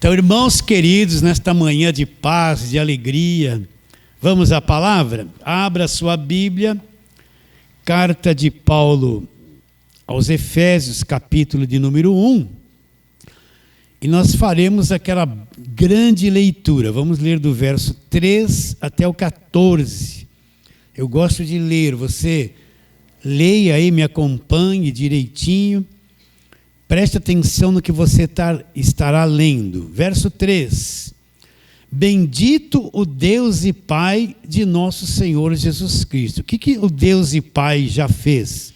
Então, irmãos queridos, nesta manhã de paz, de alegria, vamos à palavra? Abra sua Bíblia, carta de Paulo aos Efésios, capítulo de número 1, e nós faremos aquela grande leitura. Vamos ler do verso 3 até o 14. Eu gosto de ler, você leia aí, me acompanhe direitinho. Preste atenção no que você estará lendo. Verso 3. Bendito o Deus e Pai de nosso Senhor Jesus Cristo. O que o Deus e Pai já fez?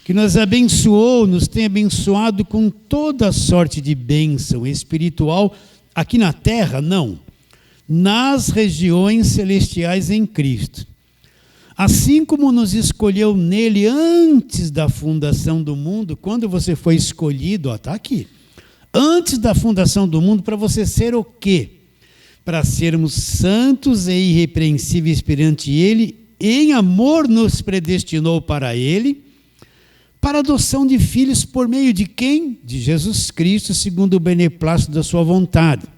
Que nos abençoou, nos tem abençoado com toda sorte de bênção espiritual aqui na terra? Não. Nas regiões celestiais em Cristo. Assim como nos escolheu nele antes da fundação do mundo, quando você foi escolhido, está aqui, antes da fundação do mundo, para você ser o quê? Para sermos santos e irrepreensíveis perante ele, em amor nos predestinou para ele, para a adoção de filhos por meio de quem? De Jesus Cristo, segundo o beneplácito da sua vontade.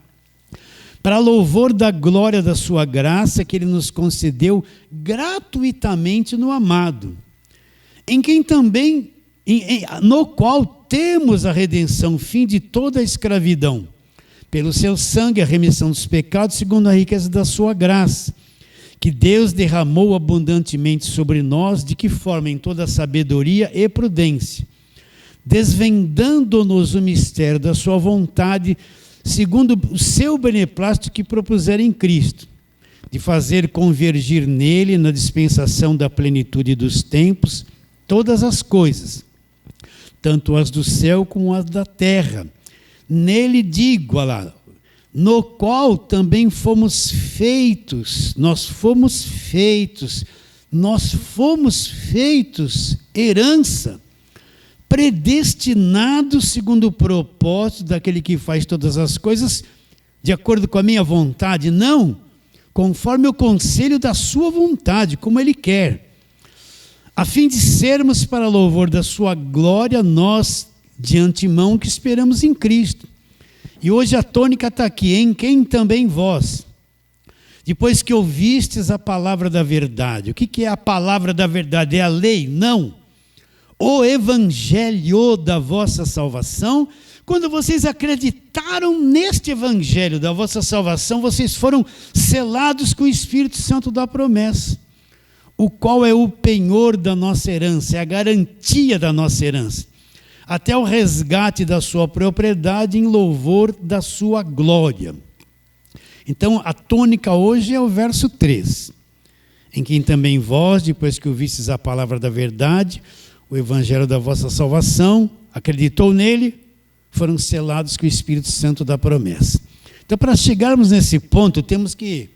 Para louvor da glória da sua graça que ele nos concedeu gratuitamente no amado, em quem também, no qual temos a redenção, fim de toda a escravidão, pelo seu sangue a remissão dos pecados, segundo a riqueza da sua graça, que Deus derramou abundantemente sobre nós, de que forma? Em toda sabedoria e prudência, desvendando-nos o mistério da sua vontade, segundo o seu beneplácito que propuseram em Cristo, de fazer convergir nele, na dispensação da plenitude dos tempos, todas as coisas, tanto as do céu como as da terra. Nele digo, olha lá, no qual também fomos feitos herança, predestinado segundo o propósito daquele que faz todas as coisas, de acordo com a minha vontade, não, conforme o conselho da sua vontade, como ele quer, a fim de sermos para louvor da sua glória, nós de antemão que esperamos em Cristo. E hoje a tônica está aqui, em quem também vós, depois que ouvistes a palavra da verdade. O que é a palavra da verdade? É a lei? Não. O evangelho da vossa salvação. Quando vocês acreditaram neste evangelho da vossa salvação, vocês foram selados com o Espírito Santo da promessa, o qual é o penhor da nossa herança, é a garantia da nossa herança, até o resgate da sua propriedade em louvor da sua glória. Então a tônica hoje é o verso 3, em quem também vós, depois que ouvistes a palavra da verdade, o evangelho da vossa salvação, acreditou nele, foram selados com o Espírito Santo da promessa. Então, para chegarmos nesse ponto, temos que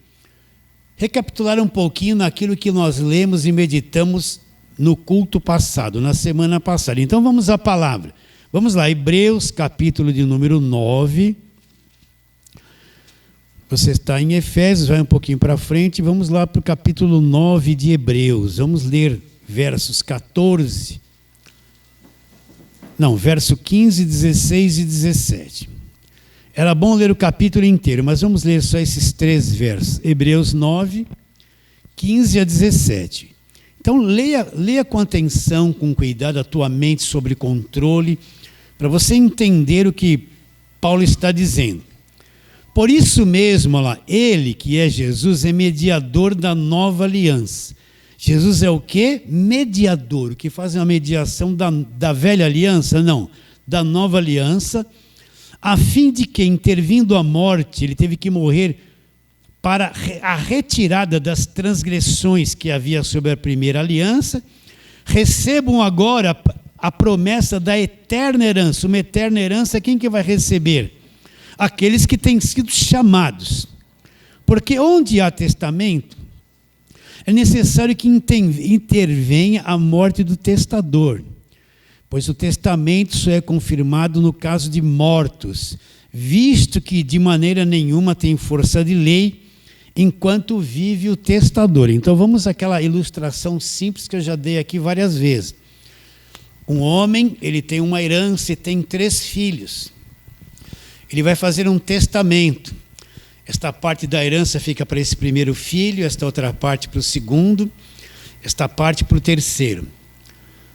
recapitular um pouquinho naquilo que nós lemos e meditamos no culto passado, na semana passada. Então, vamos à palavra. Vamos lá, Hebreus, capítulo de número 9. Você está em Efésios, vai um pouquinho para frente, vamos lá para o capítulo 9 de Hebreus. Vamos ler versos 15, 16 e 17. Era bom ler o capítulo inteiro, mas vamos ler só esses 3 versos. Hebreus 9, 15 a 17. Então leia com atenção, com cuidado, a tua mente sob controle, para você entender o que Paulo está dizendo. Por isso mesmo, olha lá, ele, que é Jesus, é mediador da nova aliança. Jesus é o quê? Mediador, o que faz uma mediação da velha aliança? Não, da nova aliança, a fim de que, intervindo a morte, ele teve que morrer para a retirada das transgressões que havia sobre a primeira aliança, recebam agora a promessa da eterna herança. Uma eterna herança, quem que vai receber? Aqueles que têm sido chamados. Porque onde há testamento, é necessário que intervenha a morte do testador, pois o testamento só é confirmado no caso de mortos, visto que de maneira nenhuma tem força de lei, enquanto vive o testador. Então vamos àquela ilustração simples que eu já dei aqui várias vezes. Um homem, ele tem uma herança e tem 3 filhos. ele vai fazer um testamento. Esta parte da herança fica para esse primeiro filho, esta outra parte para o segundo, esta parte para o terceiro.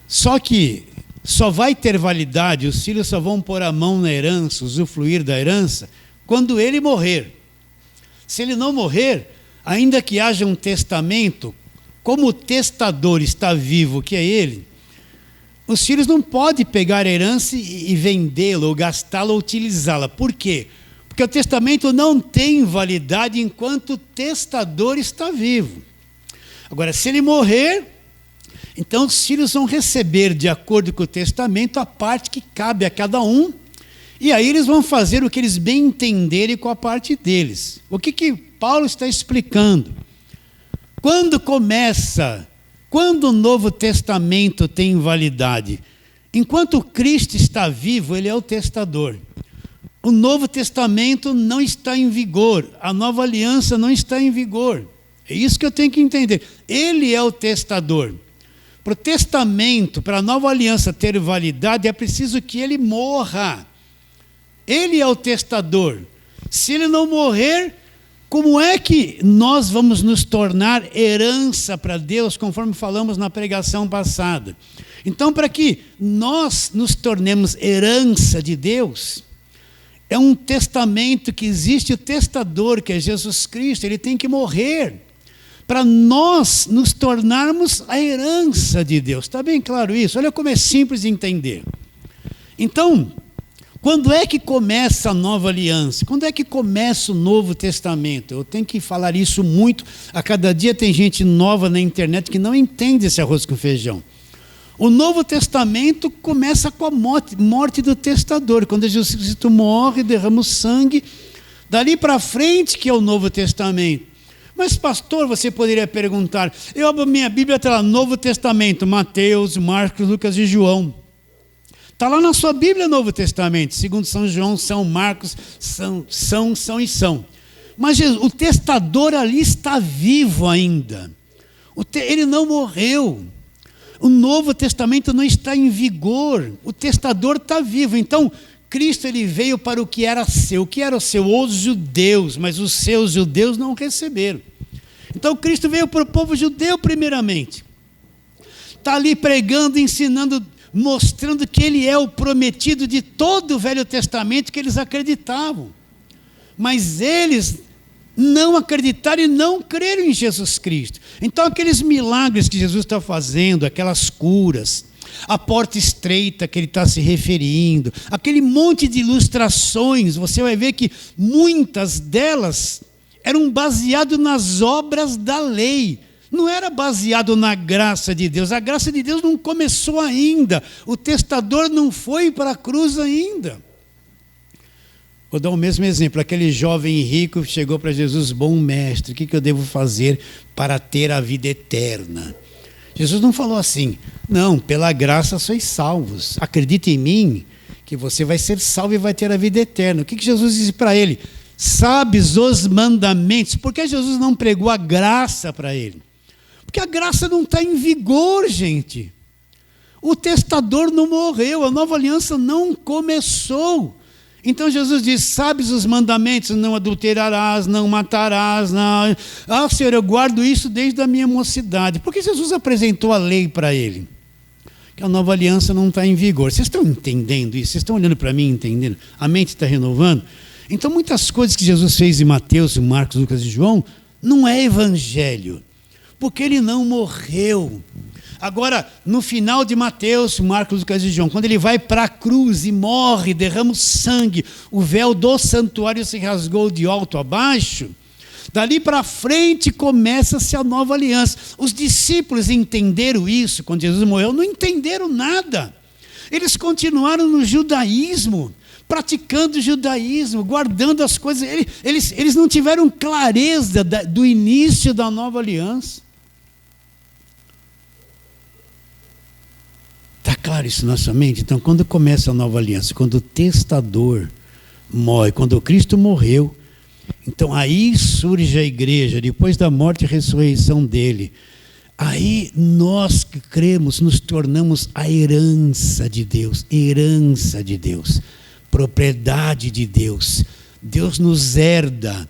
Só que só vai ter validade, os filhos só vão pôr a mão na herança, usufruir da herança, quando ele morrer. Se ele não morrer, ainda que haja um testamento, como o testador está vivo, que é ele, os filhos não podem pegar a herança e vendê-la, ou gastá-la, ou utilizá-la. Por quê? Porque o testamento não tem validade enquanto o testador está vivo. Agora, se ele morrer, então os filhos vão receber, de acordo com o testamento, a parte que cabe a cada um, e aí eles vão fazer o que eles bem entenderem com a parte deles. O que Paulo está explicando? Quando o Novo Testamento tem validade? Enquanto Cristo está vivo, ele é o testador. O Novo Testamento não está em vigor, a nova aliança não está em vigor. É isso que eu tenho que entender. Ele é o testador. Para o testamento, para a nova aliança ter validade, é preciso que ele morra. Ele é o testador. Se ele não morrer, como é que nós vamos nos tornar herança para Deus, conforme falamos na pregação passada? Então, para que nós nos tornemos herança de Deus, é um testamento que existe o testador, que é Jesus Cristo, ele tem que morrer para nós nos tornarmos a herança de Deus. Está bem claro isso? Olha como é simples de entender. Então, quando é que começa a nova aliança? Quando é que começa o Novo Testamento? Eu tenho que falar isso muito. A cada dia tem gente nova na internet que não entende esse arroz com feijão. O Novo Testamento começa com a morte do testador. Quando Jesus Cristo morre, derrama o sangue. Dali para frente que é o Novo Testamento. Mas pastor, você poderia perguntar, eu abro minha Bíblia, está lá, Novo Testamento, Mateus, Marcos, Lucas e João. Está lá na sua Bíblia Novo Testamento, segundo São João, São Marcos, São e São. Mas Jesus, o testador ali está vivo ainda. Ele não morreu. O Novo Testamento não está em vigor. O testador está vivo. Então, Cristo ele veio para o que era seu. O que era o seu? Os judeus, mas os seus judeus não receberam. Então, Cristo veio para o povo judeu primeiramente. Está ali pregando, ensinando, mostrando que ele é o prometido de todo o Velho Testamento que eles acreditavam. Mas eles não acreditaram e não creram em Jesus Cristo. Então aqueles milagres que Jesus está fazendo, aquelas curas, a porta estreita que ele está se referindo, aquele monte de ilustrações, você vai ver que muitas delas eram baseadas nas obras da lei. Não era baseado na graça de Deus. A graça de Deus não começou ainda. O testador não foi para a cruz ainda. Vou dar o mesmo exemplo. Aquele jovem rico chegou para Jesus, bom mestre, o que eu devo fazer para ter a vida eterna? Jesus não falou assim, não, pela graça sois salvos. Acredite em mim, que você vai ser salvo e vai ter a vida eterna. O que Jesus disse para ele? Sabes os mandamentos. Por que Jesus não pregou a graça para ele? Porque a graça não está em vigor, gente. O testador não morreu, a nova aliança não começou. Então Jesus diz, sabes os mandamentos, não adulterarás, não matarás, não... Ah, Senhor, eu guardo isso desde a minha mocidade. Por que Jesus apresentou a lei para ele? Que a nova aliança não está em vigor. Vocês estão entendendo isso? Vocês estão olhando para mim, entendendo? A mente está renovando? Então muitas coisas que Jesus fez em Mateus, Marcos, Lucas e João, não é evangelho. Porque ele não morreu. Agora, no final de Mateus, Marcos, Lucas e João, quando ele vai para a cruz e morre, derrama o sangue, o véu do santuário se rasgou de alto a baixo, dali para frente começa-se a nova aliança. Os discípulos entenderam isso quando Jesus morreu? Não entenderam nada. Eles continuaram no judaísmo, praticando o judaísmo, guardando as coisas. Eles não tiveram clareza do início da nova aliança. Está claro isso na sua mente? Então, quando começa a nova aliança, quando o testador morre, quando o Cristo morreu, então aí surge a igreja, depois da morte e ressurreição dele. Aí nós que cremos nos tornamos a herança de Deus, propriedade de Deus. Deus nos herda.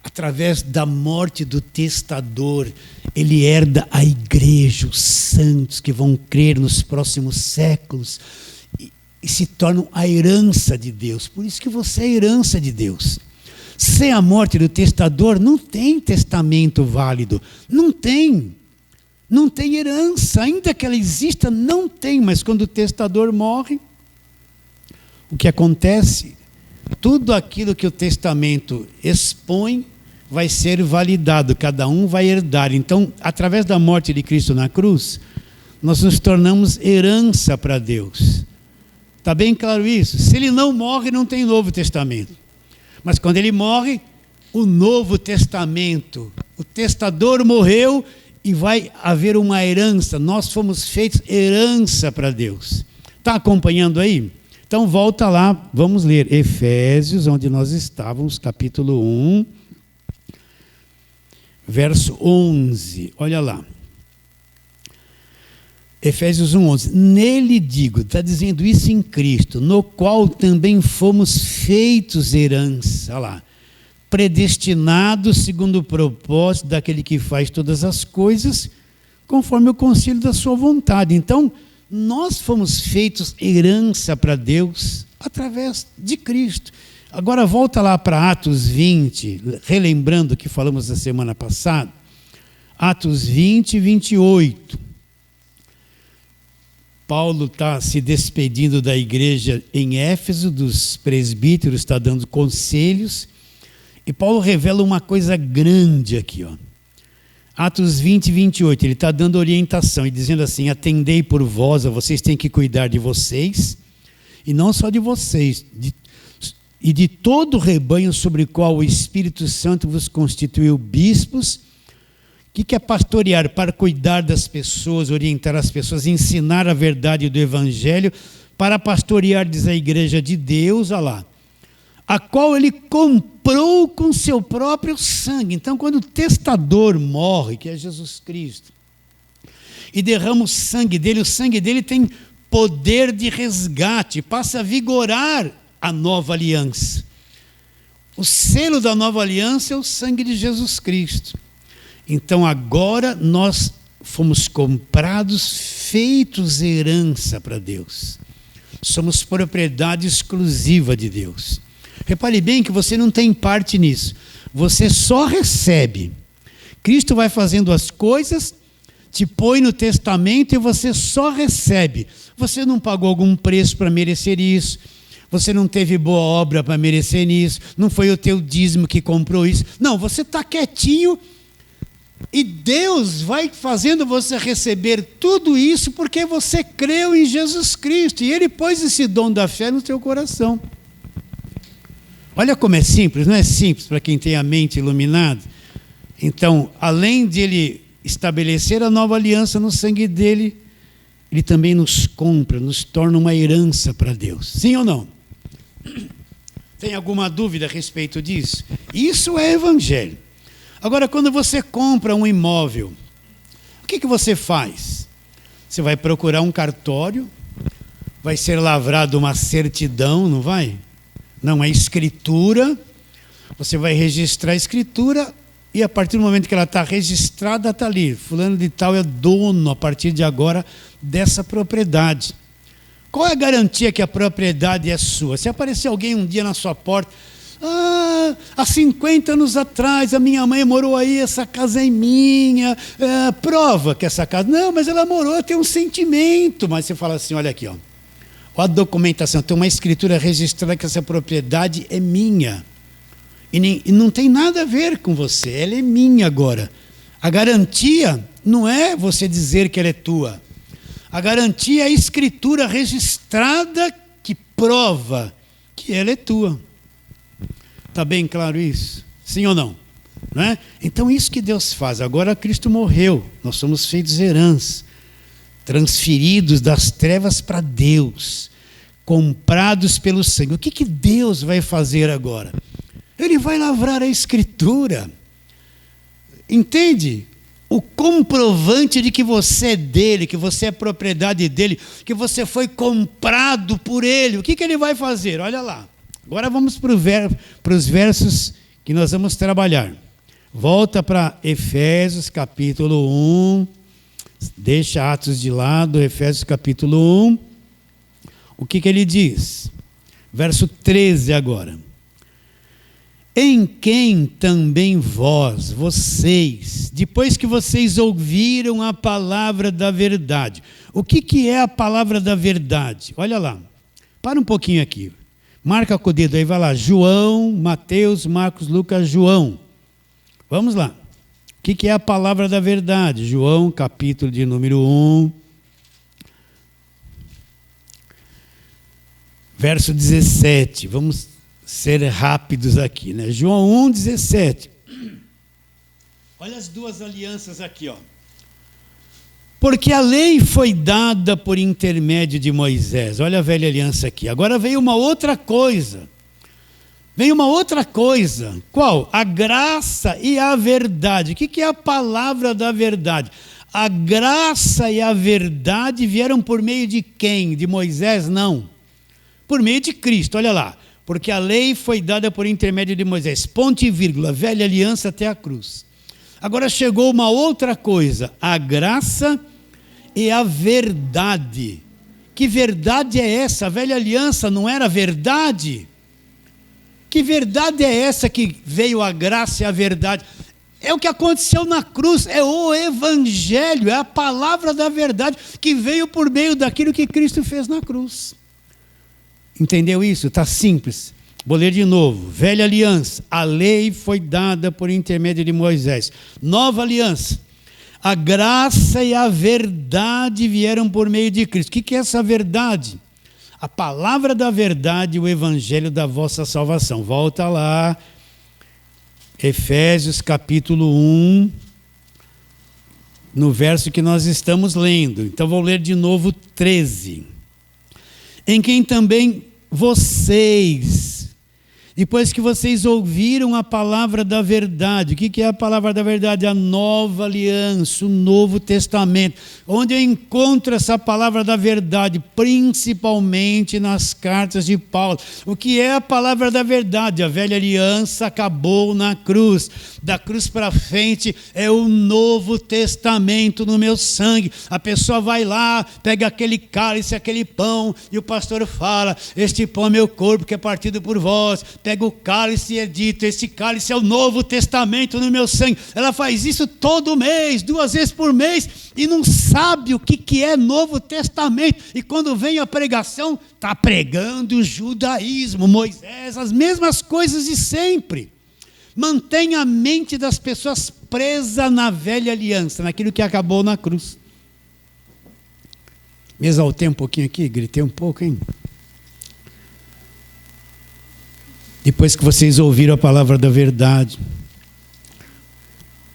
Através da morte do testador, ele herda a igreja, os santos que vão crer nos próximos séculos e se tornam a herança de Deus. Por isso que você é a herança de Deus. Sem a morte do testador, não tem testamento válido. Não tem. Não tem herança. Ainda que ela exista, não tem. Mas quando o testador morre, o que acontece? Tudo aquilo que o testamento expõe vai ser validado, cada um vai herdar. Então, através da morte de Cristo na cruz, nós nos tornamos herança para Deus. Está bem claro isso? Se ele não morre, não tem Novo Testamento. Mas quando ele morre, o Novo Testamento, o testador morreu e vai haver uma herança. Nós fomos feitos herança para Deus. Está acompanhando aí? Então volta lá, vamos ler Efésios, onde nós estávamos, capítulo 1, verso 11. Olha lá. Efésios 1, 11. Nele digo, está dizendo isso em Cristo, no qual também fomos feitos herança. Olha lá. Predestinados segundo o propósito daquele que faz todas as coisas, conforme o conselho da sua vontade. Então, nós fomos feitos herança para Deus através de Cristo. Agora volta lá para Atos 20, relembrando o que falamos na semana passada. Atos 20 e 28. Paulo está se despedindo da igreja em Éfeso, dos presbíteros, está dando conselhos. E Paulo revela uma coisa grande aqui, ó. Atos 20 e 28, ele está dando orientação e dizendo assim: atendei por vós, vocês têm que cuidar de vocês, e não só de vocês, e de todo o rebanho sobre o qual o Espírito Santo vos constituiu bispos. O que é pastorear? Para cuidar das pessoas, orientar as pessoas, ensinar a verdade do Evangelho, para pastorear, diz a igreja de Deus, olha lá, a qual ele comprou com seu próprio sangue. Então, quando o testador morre, que é Jesus Cristo, e derrama o sangue dele tem poder de resgate, passa a vigorar a nova aliança. O selo da nova aliança é o sangue de Jesus Cristo. Então, agora nós fomos comprados, feitos herança para Deus. Somos propriedade exclusiva de Deus. Repare bem que você não tem parte nisso. Você só recebe. Cristo vai fazendo as coisas, te põe no testamento e você só recebe. Você não pagou algum preço para merecer isso. Você não teve boa obra para merecer isso. Não foi o teu dízimo que comprou isso. Não, você está quietinho e Deus vai fazendo você receber tudo isso porque você creu em Jesus Cristo. E Ele pôs esse dom da fé no teu coração. Olha como é simples, não é simples para quem tem a mente iluminada? Então, além de Ele estabelecer a nova aliança no sangue dele, Ele também nos compra, nos torna uma herança para Deus. Sim ou não? Tem alguma dúvida a respeito disso? Isso é evangelho. Agora, quando você compra um imóvel, o que você faz? Você vai procurar um cartório, vai ser lavrado uma certidão, não vai? Não, é escritura, você vai registrar a escritura e a partir do momento que ela está registrada, está ali, fulano de tal é dono a partir de agora dessa propriedade. Qual é a garantia que a propriedade é sua? Se aparecer alguém um dia na sua porta, há 50 anos atrás a minha mãe morou aí, essa casa é minha, prova que essa casa... Não, mas ela morou, tem um sentimento. Mas você fala assim, olha aqui, ó. A documentação, tem uma escritura registrada que essa propriedade é minha. E não tem nada a ver com você, ela é minha agora. A garantia não é você dizer que ela é tua. A garantia é a escritura registrada que prova que ela é tua. Está bem claro isso? Sim ou não? Não é? Então isso que Deus faz. Agora Cristo morreu, nós somos feitos herança. Transferidos das trevas para Deus, comprados pelo sangue. O que Deus vai fazer agora? Ele vai lavrar a escritura. Entende? o comprovante de que você é dele, que você é propriedade dele, que você foi comprado por ele. O que ele vai fazer? Olha lá. Agora vamos para os versos que nós vamos trabalhar. Volta para Efésios capítulo 1. Deixa Atos de lado, Efésios capítulo 1. O que ele diz? Verso 13 agora. Em quem também vocês, depois que vocês ouviram a palavra da verdade. O que é a palavra da verdade? Olha lá, para um pouquinho aqui. Marca com o dedo aí, vai lá. João, Mateus, Marcos, Lucas, João. Vamos lá. O que é a palavra da verdade? João, capítulo de número 1. Verso 17. Vamos ser rápidos aqui, né? João 1,17. Olha as duas alianças aqui, ó. Porque a lei foi dada por intermédio de Moisés. Olha a velha aliança aqui. Agora veio uma outra coisa. Veio uma outra coisa. Qual? A graça e a verdade. O que é a palavra da verdade? A graça e a verdade vieram por meio de quem? De Moisés? Não. Por meio de Cristo. Olha lá. Porque a lei foi dada por intermédio de Moisés. Ponto e vírgula, velha aliança até a cruz. Agora chegou uma outra coisa, a graça e a verdade. Que verdade é essa? A velha aliança não era verdade? Que verdade é essa que veio a graça e a verdade? É o que aconteceu na cruz, é o evangelho, é a palavra da verdade que veio por meio daquilo que Cristo fez na cruz. Entendeu isso? Está simples. Vou ler de novo. Velha aliança. A lei foi dada por intermédio de Moisés. Nova aliança. A graça e a verdade vieram por meio de Cristo. O que é essa verdade? A palavra da verdade, o evangelho da vossa salvação. Volta lá. Efésios capítulo 1. No verso que nós estamos lendo. Então vou ler de novo 13. Em quem também vocês, depois que vocês ouviram a palavra da verdade. O que é a palavra da verdade? A nova aliança, o Novo Testamento. Onde eu encontro essa palavra da verdade? Principalmente nas cartas de Paulo. O que é a palavra da verdade? A velha aliança acabou na cruz. Da cruz para frente é o Novo Testamento no meu sangue. A pessoa vai lá, pega aquele cálice, aquele pão, e o pastor fala: este pão é meu corpo que é partido por vós. Pega o cálice e é dito: esse cálice é o Novo Testamento no meu sangue. Ela faz isso todo mês, 2 vezes por mês, e não sabe o que é Novo Testamento. E quando vem a pregação, está pregando o judaísmo, Moisés, as mesmas coisas de sempre. Mantém a mente das pessoas presa na velha aliança, naquilo que acabou na cruz. Me exaltei um pouquinho aqui, gritei um pouco, hein? Depois que vocês ouviram a palavra da verdade,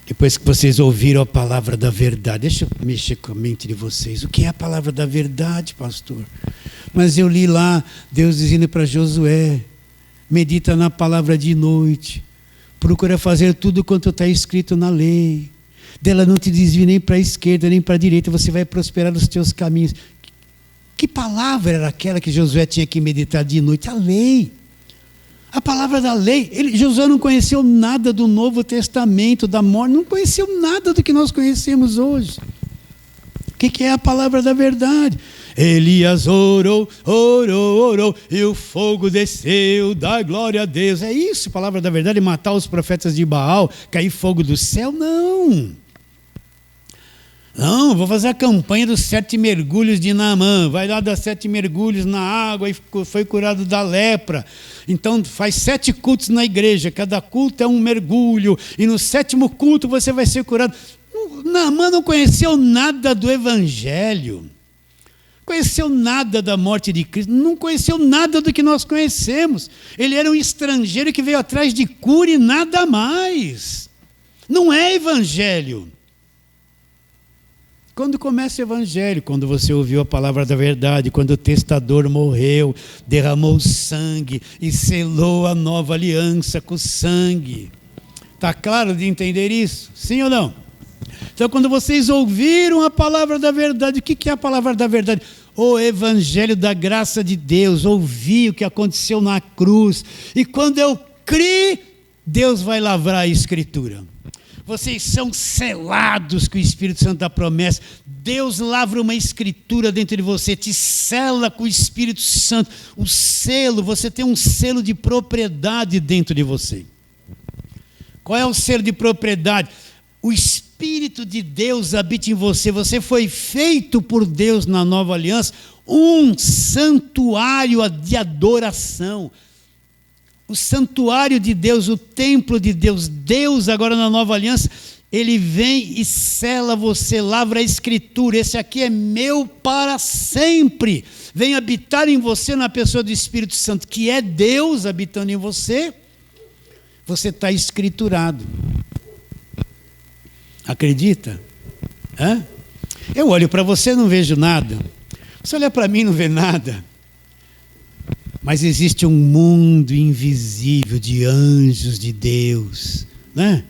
depois que vocês ouviram a palavra da verdade, deixa eu mexer com a mente de vocês. O que é a palavra da verdade, pastor? Mas eu li lá, Deus dizendo para Josué: medita na palavra de noite, procura fazer tudo quanto está escrito na lei, dela não te desvie nem para a esquerda nem para a direita, você vai prosperar nos teus caminhos. Que palavra era aquela que Josué tinha que meditar de noite? A lei. A palavra da lei. Josué não conheceu nada do Novo Testamento, da morte, não conheceu nada do que nós conhecemos hoje. O que é a palavra da verdade? Elias orou, e o fogo desceu, dá glória a Deus. É isso, a palavra da verdade, matar os profetas de Baal, cair fogo do céu? Não. Não, vou fazer a campanha dos 7 mergulhos de Naamã. Vai lá dar 7 mergulhos na água e foi curado da lepra. Então faz 7 cultos na igreja, cada culto é um mergulho, e no 7º culto você vai ser curado. Naamã não conheceu nada do evangelho, conheceu nada da morte de Cristo, não conheceu nada do que nós conhecemos. Ele era um estrangeiro que veio atrás de cura e nada mais. Não é evangelho. Quando começa o evangelho? Quando você ouviu a palavra da verdade, quando o testador morreu, derramou sangue e selou a nova aliança com sangue. Está claro de entender isso? Sim ou não? Então, quando vocês ouviram a palavra da verdade, o que é a palavra da verdade? O evangelho da graça de Deus, ouvi o que aconteceu na cruz, e quando eu criei, Deus vai lavrar a escritura. Vocês são selados com o Espírito Santo da promessa. Deus lavra uma escritura dentro de você, te sela com o Espírito Santo. O selo, você tem um selo de propriedade dentro de você. Qual é o selo de propriedade? O Espírito de Deus habita em você. Você foi feito por Deus na nova aliança, um santuário de adoração. O santuário de Deus, o templo de Deus, Deus agora na nova aliança, Ele vem e sela você, lavra a escritura, esse aqui é meu para sempre, vem habitar em você na pessoa do Espírito Santo, que é Deus habitando em você, você está escriturado. Acredita? Hã? Eu olho para você e não vejo nada, você olha para mim e não vê nada. Mas existe um mundo invisível de anjos de Deus, né?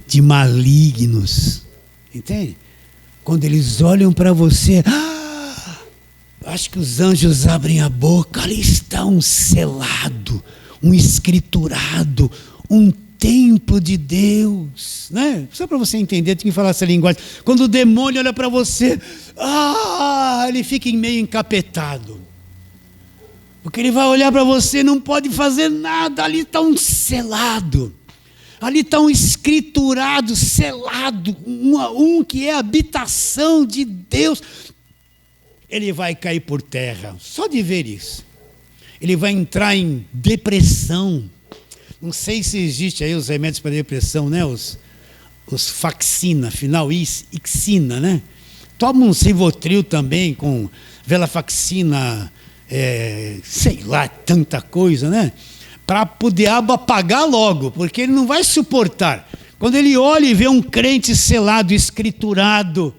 De malignos, entende? Quando eles olham para você, acho que os anjos abrem a boca, ali está um selado, um escriturado, um templo de Deus, né? Só para você entender, tem que falar essa linguagem. Quando o demônio olha para você, ele fica meio encapetado. Porque ele vai olhar para você, não pode fazer nada, ali está um selado, ali está um escriturado, selado, um que é a habitação de Deus. Ele vai cair por terra, só de ver isso. Ele vai entrar em depressão. Não sei se existe aí os remédios para depressão, né? Os Faxina, final Ixina, né? Toma um Rivotril também com Velafaxina, sei lá, tanta coisa, né? Para o diabo apagar logo, porque ele não vai suportar. Quando ele olha e vê um crente selado, escriturado,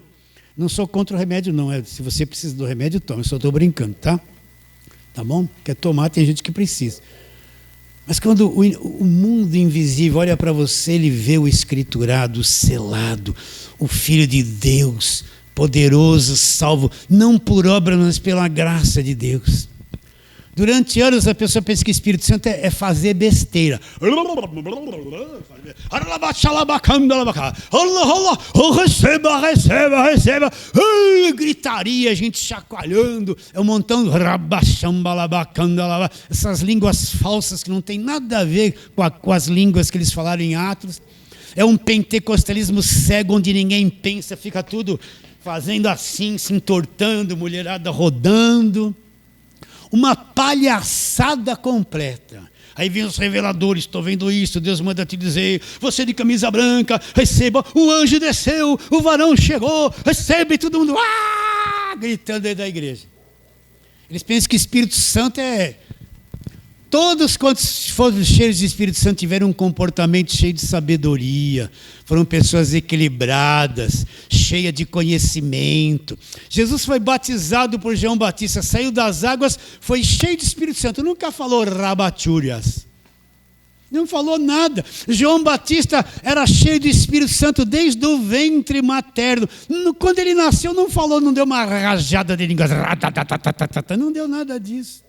não sou contra o remédio não, se você precisa do remédio, toma, eu só estou brincando, tá? Tá bom? Quer tomar, tem gente que precisa. Mas quando o mundo invisível olha para você, ele vê o escriturado, o selado, o Filho de Deus, poderoso, salvo, não por obra, mas pela graça de Deus. Durante anos a pessoa pensa que o Espírito Santo é fazer besteira. Receba. Gritaria, gente chacoalhando, um montão, essas línguas falsas que não tem nada a ver com as línguas que eles falaram em Atos. É um pentecostalismo cego, onde ninguém pensa, fica tudo fazendo assim, se entortando, mulherada rodando. Uma palhaçada completa. Aí vem os reveladores, estou vendo isso, Deus manda te dizer, você de camisa branca, receba, o anjo desceu, o varão chegou, recebe, todo mundo, gritando dentro da igreja. Eles pensam que o Espírito Santo é... Todos quantos foram cheios de Espírito Santo tiveram um comportamento cheio de sabedoria, foram pessoas equilibradas, cheias de conhecimento. Jesus foi batizado por João Batista, saiu das águas, foi cheio de Espírito Santo, nunca falou rabatúrias, não falou nada. João Batista era cheio de Espírito Santo desde o ventre materno. Quando ele nasceu não falou, não deu uma rajada de línguas, não deu nada disso.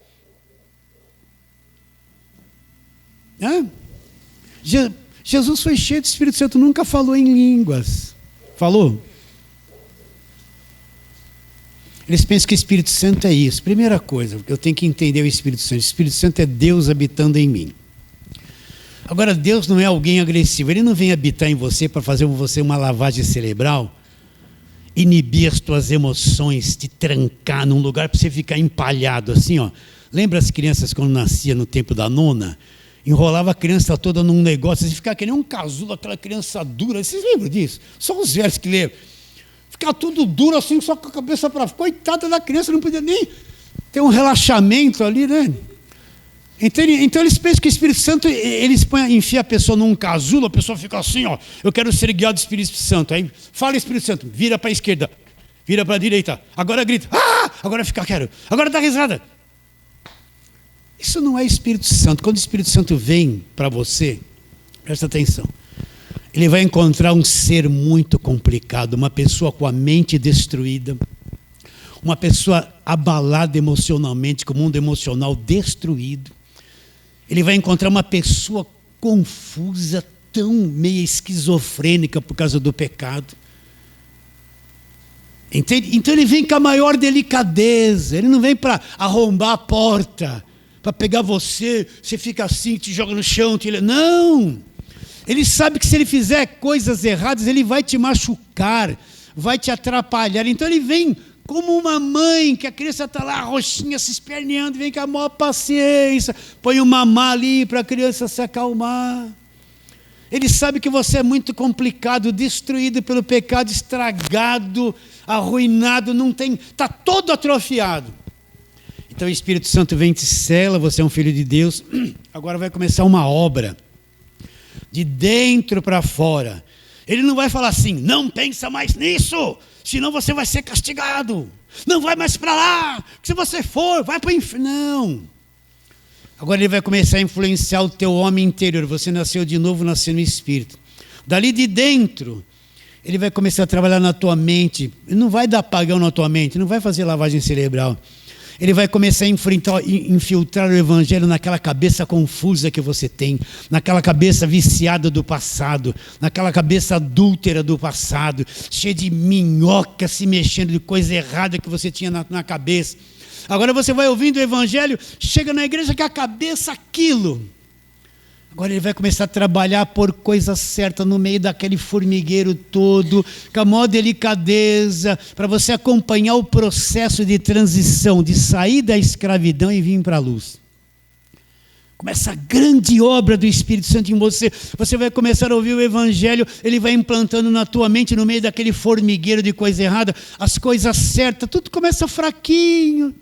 Jesus foi cheio de Espírito Santo, nunca falou em línguas. Falou? Eles pensam que o Espírito Santo é isso. Primeira coisa, eu tenho que entender o Espírito Santo. O Espírito Santo é Deus habitando em mim. Agora, Deus não é alguém agressivo. Ele não vem habitar em você para fazer você uma lavagem cerebral, inibir as tuas emoções, te trancar num lugar para você ficar empalhado assim, ó. Lembra as crianças quando nascia no tempo da nona? Enrolava a criança toda num negócio, você ficava que nem um casulo, aquela criança dura. Vocês lembram disso? Só os velhos que lembram. Ficava tudo duro assim, só com a cabeça para fora. Coitada da criança, não podia nem ter um relaxamento ali, né? Então eles pensam que o Espírito Santo, eles enfiam a pessoa num casulo, a pessoa fica assim, ó, eu quero ser guiado do Espírito Santo. Aí fala Espírito Santo, vira para a esquerda, vira para a direita, agora grita, agora fica quieto, agora dá risada. Isso não é Espírito Santo. Quando o Espírito Santo vem para você, presta atenção, ele vai encontrar um ser muito complicado, uma pessoa com a mente destruída, uma pessoa abalada emocionalmente, com o mundo emocional destruído. Ele vai encontrar uma pessoa confusa, tão meio esquizofrênica por causa do pecado. Entende? Então ele vem com a maior delicadeza, ele não vem para arrombar a porta, para pegar você fica assim, te joga no chão, não! Ele sabe que se ele fizer coisas erradas, ele vai te machucar, vai te atrapalhar. Então ele vem como uma mãe, que a criança está lá roxinha, se esperneando, vem com a maior paciência, põe um mamá ali para a criança se acalmar. Ele sabe que você é muito complicado, destruído pelo pecado, estragado, arruinado, está todo atrofiado. Então o Espírito Santo vem e te sela, você é um filho de Deus. Agora vai começar uma obra, de dentro para fora. Ele não vai falar assim, não pensa mais nisso, senão você vai ser castigado. Não vai mais para lá, se você for, vai para o inferno. Não. Agora ele vai começar a influenciar o teu homem interior. Você nasceu de novo, nasceu no Espírito. Dali de dentro, ele vai começar a trabalhar na tua mente. Ele não vai dar apagão na tua mente, não vai fazer lavagem cerebral. Ele vai começar a infiltrar o Evangelho naquela cabeça confusa que você tem, naquela cabeça viciada do passado, naquela cabeça adúltera do passado, cheia de minhoca se mexendo, de coisa errada que você tinha na cabeça. Agora você vai ouvindo o Evangelho, chega na igreja com a cabeça aquilo. Agora ele vai começar a trabalhar por coisa certa no meio daquele formigueiro todo, com a maior delicadeza, para você acompanhar o processo de transição, de sair da escravidão e vir para a luz. Começa a grande obra do Espírito Santo em você. Você vai começar a ouvir o Evangelho, ele vai implantando na tua mente, no meio daquele formigueiro de coisa errada, as coisas certas, tudo começa fraquinho.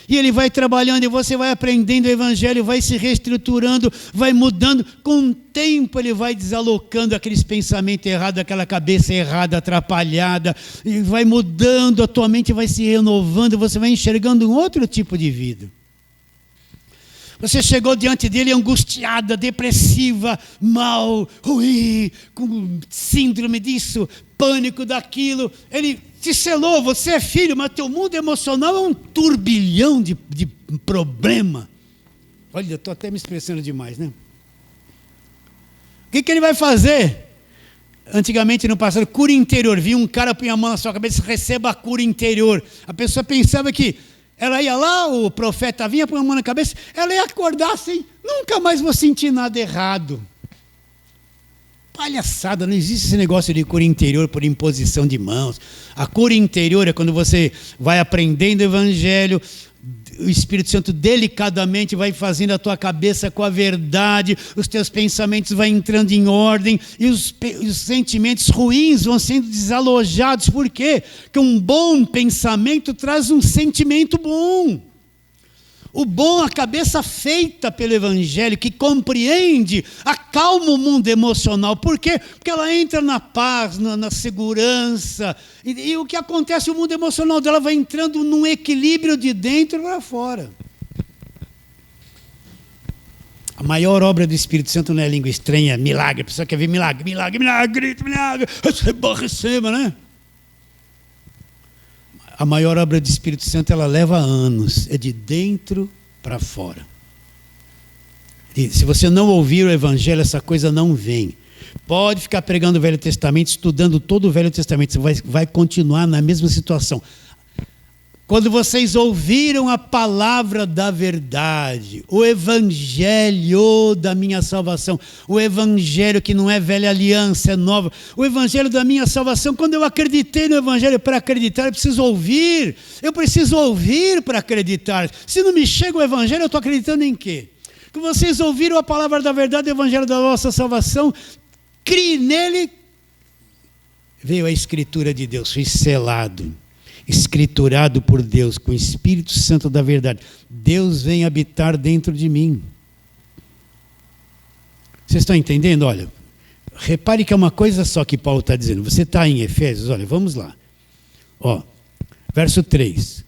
E ele vai trabalhando e você vai aprendendo o Evangelho, vai se reestruturando, vai mudando. Com o tempo ele vai desalocando aqueles pensamentos errados, aquela cabeça errada, atrapalhada. E vai mudando, a tua mente vai se renovando, você vai enxergando um outro tipo de vida. Você chegou diante dele angustiada, depressiva, mal, ruim, com síndrome disso, pânico daquilo. Ele te selou, você é filho, mas teu mundo emocional é um turbilhão de problema. Olha, estou até me expressando demais, né? O que ele vai fazer? Antigamente no passado, cura interior. Vinha um cara, punha a mão na sua cabeça, receba a cura interior. A pessoa pensava que ela ia lá, o profeta vinha, põe a mão na cabeça, ela ia acordar assim, nunca mais vou sentir nada errado. Palhaçada, não existe esse negócio de cura interior por imposição de mãos. A cura interior é quando você vai aprendendo o Evangelho, o Espírito Santo delicadamente vai fazendo a tua cabeça com a verdade, os teus pensamentos vão entrando em ordem e os sentimentos ruins vão sendo desalojados. Por quê? Porque um bom pensamento traz um sentimento bom. O bom, a cabeça feita pelo Evangelho, que compreende, acalma o mundo emocional. Por quê? Porque ela entra na paz, na segurança. E o que acontece, o mundo emocional dela vai entrando num equilíbrio de dentro para fora. A maior obra do Espírito Santo não é língua estranha, milagre. A pessoa quer ver milagre, milagre, milagre, milagre. Receba, né? A maior obra do Espírito Santo, ela leva anos, é de dentro para fora. E se você não ouvir o Evangelho, essa coisa não vem. Pode ficar pregando o Velho Testamento, estudando todo o Velho Testamento, você vai continuar na mesma situação. Quando vocês ouviram a palavra da verdade, o Evangelho da minha salvação, o Evangelho que não é velha aliança, é nova, o Evangelho da minha salvação, quando eu acreditei no Evangelho, para acreditar eu preciso ouvir para acreditar. Se não me chega o Evangelho, eu estou acreditando em quê? Que vocês ouviram a palavra da verdade, o Evangelho da nossa salvação, crie nele, veio a Escritura de Deus, fui selado, escriturado por Deus, com o Espírito Santo da verdade. Deus vem habitar dentro de mim. Vocês estão entendendo? Olha, repare que é uma coisa só que Paulo está dizendo. Você está em Efésios, olha, vamos lá. Ó, verso 3.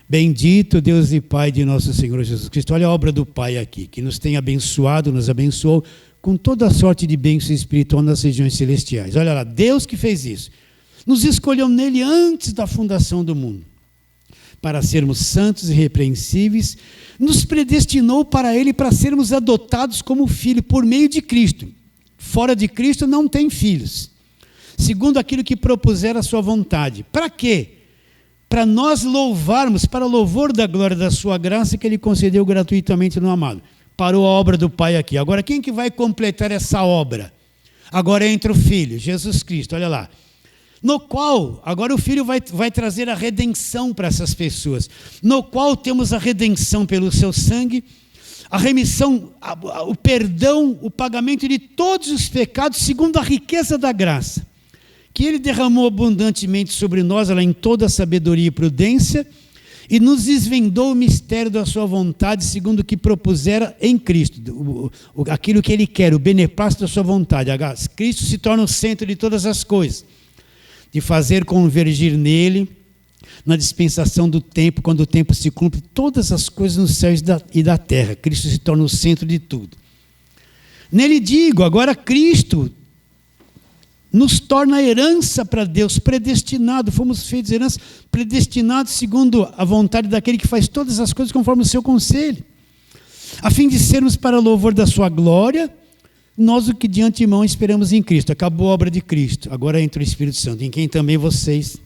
Bendito Deus e Pai de nosso Senhor Jesus Cristo. Olha a obra do Pai aqui, que nos tem abençoado, nos abençoou com toda a sorte de bênção espiritual nas regiões celestiais. Olha lá, Deus que fez isso. Nos escolheu nele antes da fundação do mundo, para sermos santos e irrepreensíveis, nos predestinou para ele para sermos adotados como filho por meio de Cristo. Fora de Cristo não tem filhos, segundo aquilo que propuser a sua vontade. Para quê? Para nós louvarmos, para louvor da glória da sua graça que ele concedeu gratuitamente no amado. Parou a obra do Pai aqui. Agora quem que vai completar essa obra? Agora entra o Filho, Jesus Cristo, olha lá. No qual, agora o Filho vai trazer a redenção para essas pessoas, no qual temos a redenção pelo seu sangue, a remissão, o perdão, o pagamento de todos os pecados, segundo a riqueza da graça, que ele derramou abundantemente sobre nós, em toda a sabedoria e prudência, e nos desvendou o mistério da sua vontade, segundo o que propusera em Cristo, aquilo que ele quer, o beneplácito da sua vontade. Cristo se torna o centro de todas as coisas, de fazer convergir nele, na dispensação do tempo, quando o tempo se cumpre, todas as coisas nos céus e da terra. Cristo se torna o centro de tudo. Nele digo, agora Cristo nos torna herança para Deus, predestinado, fomos feitos herança, predestinados segundo a vontade daquele que faz todas as coisas conforme o seu conselho, a fim de sermos para louvor da sua glória, nós o que de antemão esperamos em Cristo. Acabou a obra de Cristo, agora entra o Espírito Santo, em quem também vocês,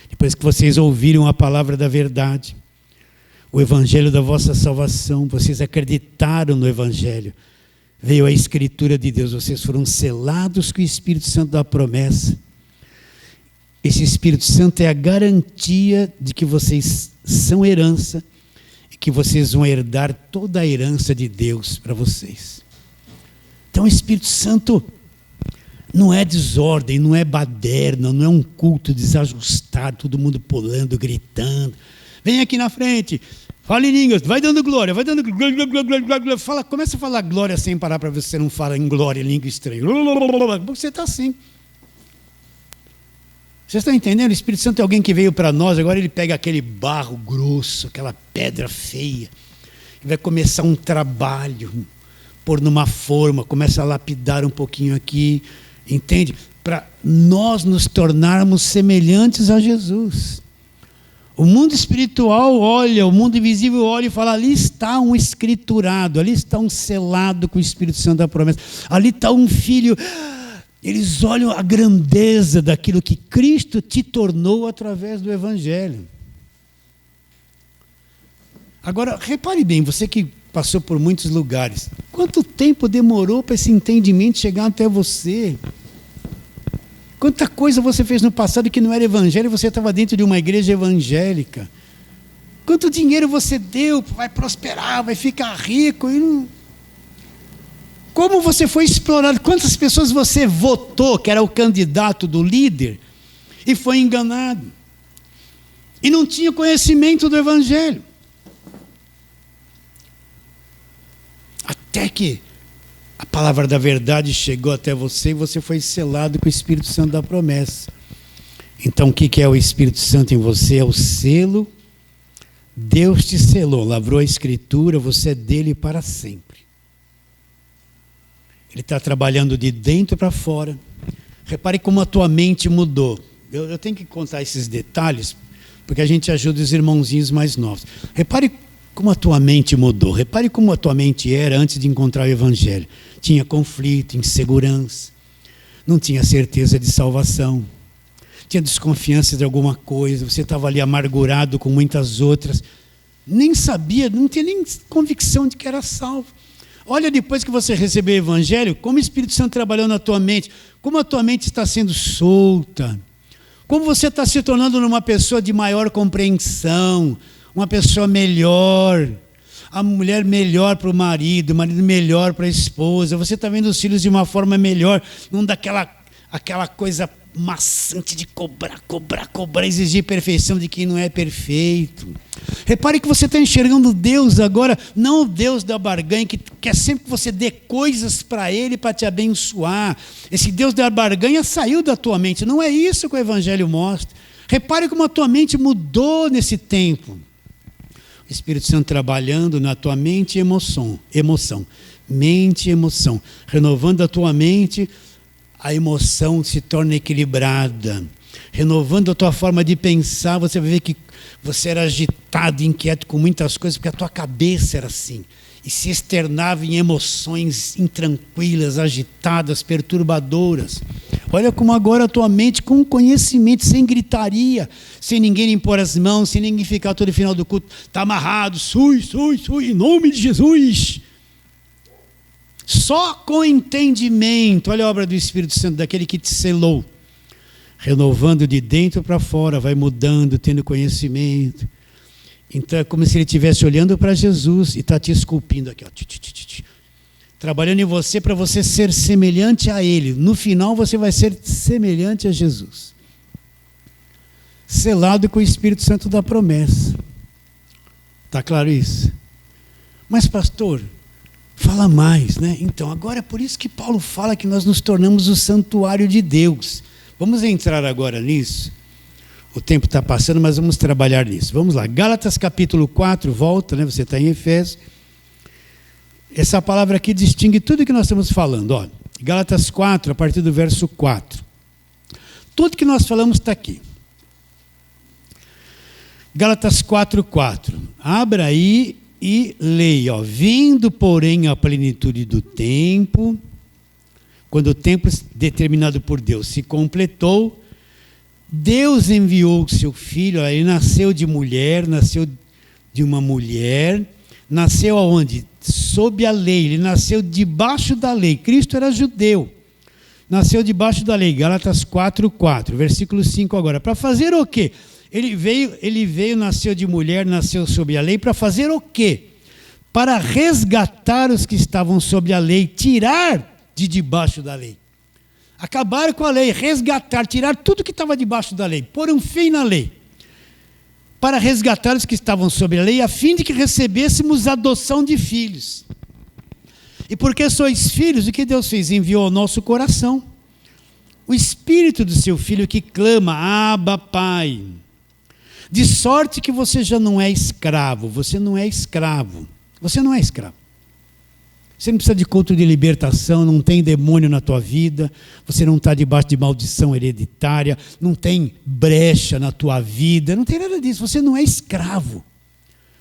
depois que vocês ouviram a palavra da verdade, o evangelho da vossa salvação, vocês acreditaram no evangelho, veio a escritura de Deus, vocês foram selados com o Espírito Santo da promessa. Esse Espírito Santo é a garantia de que vocês são herança e que vocês vão herdar toda a herança de Deus para vocês. Então o Espírito Santo não é desordem, não é baderna, não é um culto desajustado, todo mundo pulando, gritando. Vem aqui na frente, fala em línguas, vai dando glória, glória. Fala, começa a falar glória sem parar para ver se você não fala em glória, em língua estranha. Você está assim. Vocês estão entendendo? O Espírito Santo é alguém que veio para nós, agora ele pega aquele barro grosso, aquela pedra feia, e vai começar um trabalho, pôr numa forma, começa a lapidar um pouquinho aqui, entende? Para nós nos tornarmos semelhantes a Jesus. O mundo espiritual olha, o mundo invisível olha e fala, ali está um escriturado, ali está um selado com o Espírito Santo da promessa, ali está um filho. Eles olham a grandeza daquilo que Cristo te tornou através do Evangelho. Agora, repare bem, você que passou por muitos lugares, quanto tempo demorou para esse entendimento chegar até você? Quanta coisa você fez no passado que não era evangelho, você estava dentro de uma igreja evangélica. Quanto dinheiro você deu, vai prosperar, vai ficar rico. E não... Como você foi explorado, quantas pessoas você votou, que era o candidato do líder, e foi enganado. E não tinha conhecimento do evangelho. Até que a palavra da verdade chegou até você e você foi selado com o Espírito Santo da promessa. Então o que é o Espírito Santo em você? É o selo. Deus te selou, lavrou a escritura, você é dele para sempre. Ele está trabalhando de dentro para fora. Repare como a tua mente mudou. Eu tenho que contar esses detalhes, porque a gente ajuda os irmãozinhos mais novos. Repare como a tua mente mudou. Repare como a tua mente era antes de encontrar o Evangelho. Tinha conflito, insegurança, não tinha certeza de salvação, tinha desconfiança de alguma coisa, você estava ali amargurado com muitas outras, nem sabia, não tinha nem convicção de que era salvo. Olha, depois que você recebeu o Evangelho, como o Espírito Santo trabalhou na tua mente, como a tua mente está sendo solta, como você está se tornando uma pessoa de maior compreensão, uma pessoa melhor, a mulher melhor para o marido melhor para a esposa, você está vendo os filhos de uma forma melhor, não daquela coisa maçante de cobrar, exigir perfeição de quem não é perfeito. Repare que você está enxergando Deus agora, não o Deus da barganha, que quer sempre que você dê coisas para Ele para te abençoar. Esse Deus da barganha saiu da tua mente, não é isso que o Evangelho mostra. Repare como a tua mente mudou nesse tempo. O Espírito Santo trabalhando na tua mente e emoção. Mente e emoção. Renovando a tua mente, a emoção se torna equilibrada. Renovando a tua forma de pensar, você vai ver que você era agitado, inquieto com muitas coisas, porque a tua cabeça era assim. E se externava em emoções intranquilas, agitadas, perturbadoras. Olha como agora a tua mente, com conhecimento, sem gritaria, sem ninguém impor as mãos, sem ninguém ficar todo final do culto, está amarrado, sui, em nome de Jesus. Só com entendimento, olha a obra do Espírito Santo, daquele que te selou. Renovando de dentro para fora, vai mudando, tendo conhecimento. Então é como se ele estivesse olhando para Jesus e está te esculpindo aqui, ó, trabalhando em você para você ser semelhante a ele. No final você vai ser semelhante a Jesus. Selado com o Espírito Santo da promessa. Está claro isso? Mas pastor, fala mais, né? Então, agora é por isso que Paulo fala que nós nos tornamos o santuário de Deus. Vamos entrar agora nisso. O tempo está passando, mas vamos trabalhar nisso. Vamos lá, Gálatas capítulo 4, volta, né? Você está em Efésios. Essa palavra aqui distingue tudo que nós estamos falando. Ó, Gálatas 4, a partir do verso 4. Tudo que nós falamos está aqui. Gálatas 4:4. Abra aí e leia. Ó. Vindo, porém, a plenitude do tempo, quando o tempo determinado por Deus se completou, Deus enviou o seu filho. Ele nasceu de mulher, nasceu de uma mulher. Nasceu aonde? Sob a lei. Ele nasceu debaixo da lei. Cristo era judeu. Nasceu debaixo da lei. Gálatas 4:4. Versículo 5 agora. Para fazer o quê? Ele veio, nasceu de mulher, nasceu sob a lei. Para fazer o quê? Para resgatar os que estavam sob a lei. Tirar de debaixo da lei. Acabar com a lei. Resgatar. Tirar tudo que estava debaixo da lei. Pôr um fim na lei. Para resgatar os que estavam sob a lei, a fim de que recebêssemos a adoção de filhos. E porque sois filhos, o que Deus fez? Enviou ao nosso coração o Espírito do seu Filho que clama, Abba, Pai. De sorte que você já não é escravo. Você não é escravo. Você não é escravo. Você não precisa de culto de libertação, não tem demônio na tua vida, você não está debaixo de maldição hereditária, não tem brecha na tua vida, não tem nada disso, você não é escravo.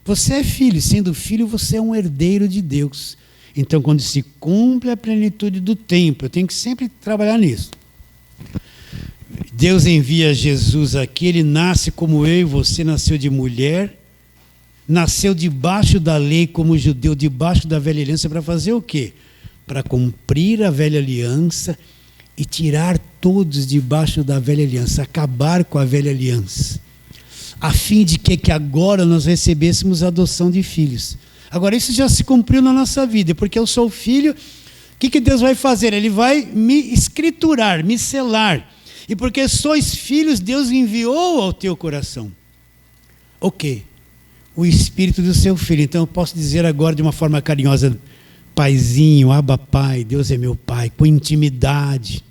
Você é filho, sendo filho você é um herdeiro de Deus. Então quando se cumpre a plenitude do tempo, eu tenho que sempre trabalhar nisso. Deus envia Jesus aqui, ele nasce como eu e você, nasceu de mulher, nasceu debaixo da lei como judeu, debaixo da velha aliança, para fazer o quê? Para cumprir a velha aliança e tirar todos debaixo da velha aliança, acabar com a velha aliança, a fim de que agora nós recebêssemos a adoção de filhos. Agora isso já se cumpriu na nossa vida, porque eu sou filho, o que Deus vai fazer? Ele vai me escriturar, me selar, e porque sois filhos, Deus enviou ao teu coração o quê? O Espírito do seu Filho. Então eu posso dizer agora de uma forma carinhosa, Paizinho, Abba Pai, Deus é meu Pai, com intimidade,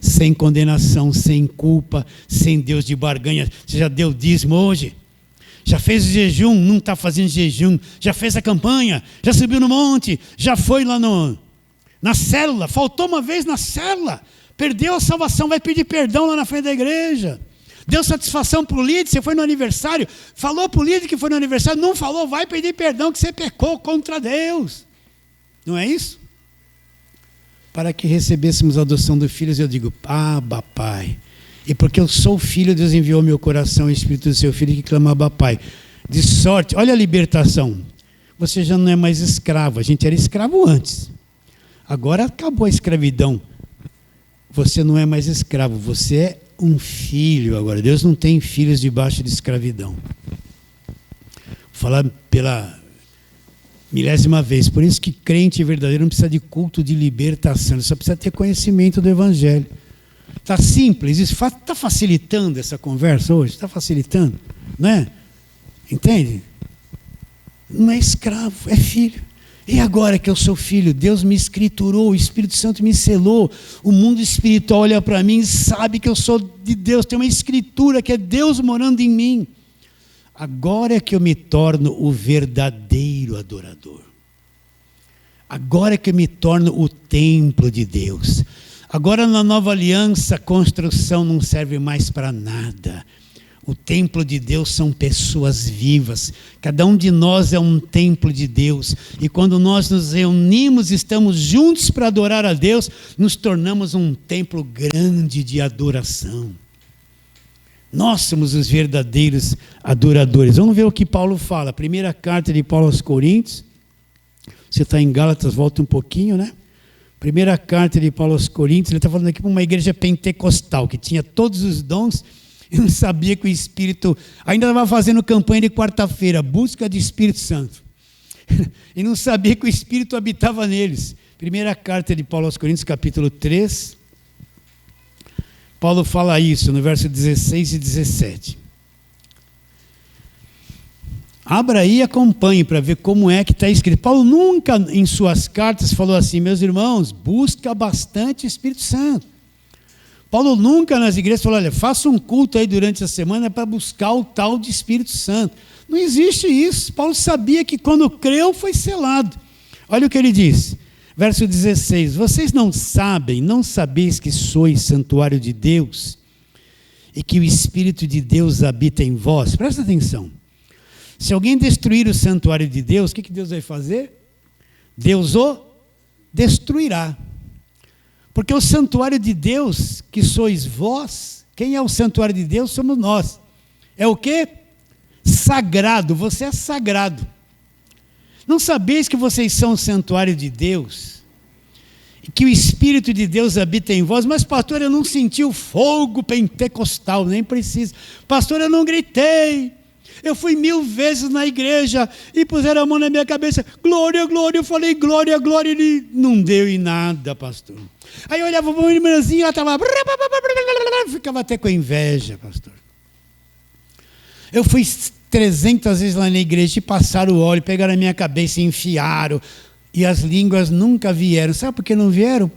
sem condenação, sem culpa, sem Deus de barganha. Você já deu dízimo hoje? Já fez o jejum? Não está fazendo jejum? Já fez a campanha? Já subiu no monte? Já foi lá na célula? Faltou uma vez na célula? Perdeu a salvação, vai pedir perdão lá na frente da igreja. Deu satisfação para o líder, você foi no aniversário, falou para o líder que foi no aniversário, não falou, vai pedir perdão que você pecou contra Deus. Não é isso? Para que recebêssemos a adoção dos filhos, eu digo, Abba, Pai. E porque eu sou filho, Deus enviou ao meu coração o Espírito do seu Filho que clama, Abba, Pai. De sorte, olha a libertação. Você já não é mais escravo, a gente era escravo antes. Agora acabou a escravidão. Você não é mais escravo, você é um filho agora. Deus não tem filhos debaixo de escravidão. Vou falar pela milésima vez. Por isso que crente verdadeiro não precisa de culto de libertação. Ele só precisa ter conhecimento do Evangelho. Está simples. Está facilitando essa conversa hoje? Está facilitando? Não é? Entende? Não é escravo, é filho. E agora que eu sou filho, Deus me escriturou, o Espírito Santo me selou, o mundo espiritual olha para mim e sabe que eu sou de Deus, tem uma escritura que é Deus morando em mim. Agora é que eu me torno o verdadeiro adorador. Agora que eu me torno o templo de Deus. Agora na nova aliança, a construção não serve mais para nada. O templo de Deus são pessoas vivas. Cada um de nós é um templo de Deus. E quando nós nos reunimos, estamos juntos para adorar a Deus, nos tornamos um templo grande de adoração. Nós somos os verdadeiros adoradores. Vamos ver o que Paulo fala. Primeira carta de Paulo aos Coríntios. Você está em Gálatas, volta um pouquinho, né? Primeira carta de Paulo aos Coríntios, ele está falando aqui para uma igreja pentecostal, que tinha todos os dons, e não sabia que o Espírito, ainda estava fazendo campanha de quarta-feira, busca de Espírito Santo, e não sabia que o Espírito habitava neles. Primeira carta de Paulo aos Coríntios, capítulo 3, Paulo fala isso no verso 16 e 17. Abra aí e acompanhe para ver como é que está escrito. Paulo nunca em suas cartas falou assim: meus irmãos, busca bastante o Espírito Santo. Paulo nunca nas igrejas falou: olha, faça um culto aí durante a semana para buscar o tal de Espírito Santo. Não existe isso. Paulo sabia que quando creu foi selado. Olha o que ele diz, verso 16: vocês não sabeis que sois santuário de Deus e que o Espírito de Deus habita em vós? Presta atenção. Se alguém destruir o santuário de Deus, o que Deus vai fazer? Deus o destruirá. Porque o santuário de Deus, que sois vós, quem é o santuário de Deus? Somos nós. É o quê? Sagrado, você é sagrado. Não sabeis que vocês são o santuário de Deus? E que o Espírito de Deus habita em vós? Mas pastor, eu não senti o fogo pentecostal, nem precisa. Pastor, eu não gritei. Eu fui 1000 vezes na igreja e puseram a mão na minha cabeça, glória, glória, eu falei glória, glória, ele não deu em nada, pastor. Aí eu olhava para uma irmãzinha, ela estava, ficava até com inveja, pastor. Eu fui 300 vezes lá na igreja e passaram o óleo, pegaram a minha cabeça e enfiaram, e as línguas nunca vieram. Sabe por que não vieram?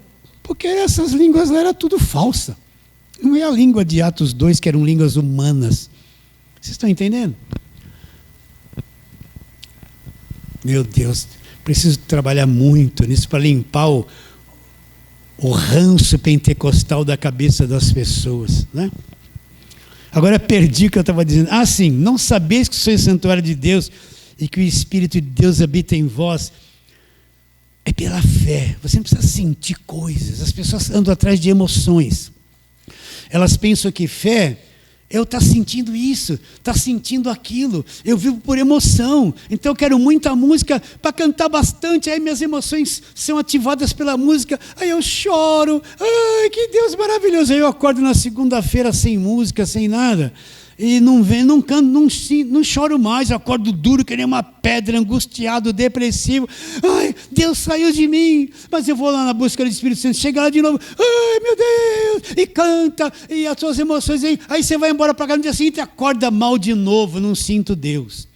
Porque essas línguas lá eram tudo falsa. Não é a língua de Atos 2, que eram línguas humanas. Vocês estão entendendo? Meu Deus, preciso trabalhar muito nisso para limpar o ranço pentecostal da cabeça das pessoas, né? Agora perdi o que eu estava dizendo. Ah, sim, não sabeis que sois santuário de Deus e que o Espírito de Deus habita em vós. É pela fé. Você não precisa sentir coisas. As pessoas andam atrás de emoções. Elas pensam que fé... eu estou sentindo isso, estou sentindo aquilo, eu vivo por emoção, então eu quero muita música para cantar bastante, aí minhas emoções são ativadas pela música, aí eu choro, ai que Deus maravilhoso, aí eu acordo na segunda-feira sem música, sem nada, e não canto, não choro mais, eu acordo duro que nem uma pedra, angustiado, depressivo, ai, Deus saiu de mim, mas eu vou lá na busca do Espírito Santo, chega lá de novo, ai meu Deus, e canta, e as suas emoções, aí você vai embora para cá no dia seguinte, acorda mal de novo, não sinto Deus.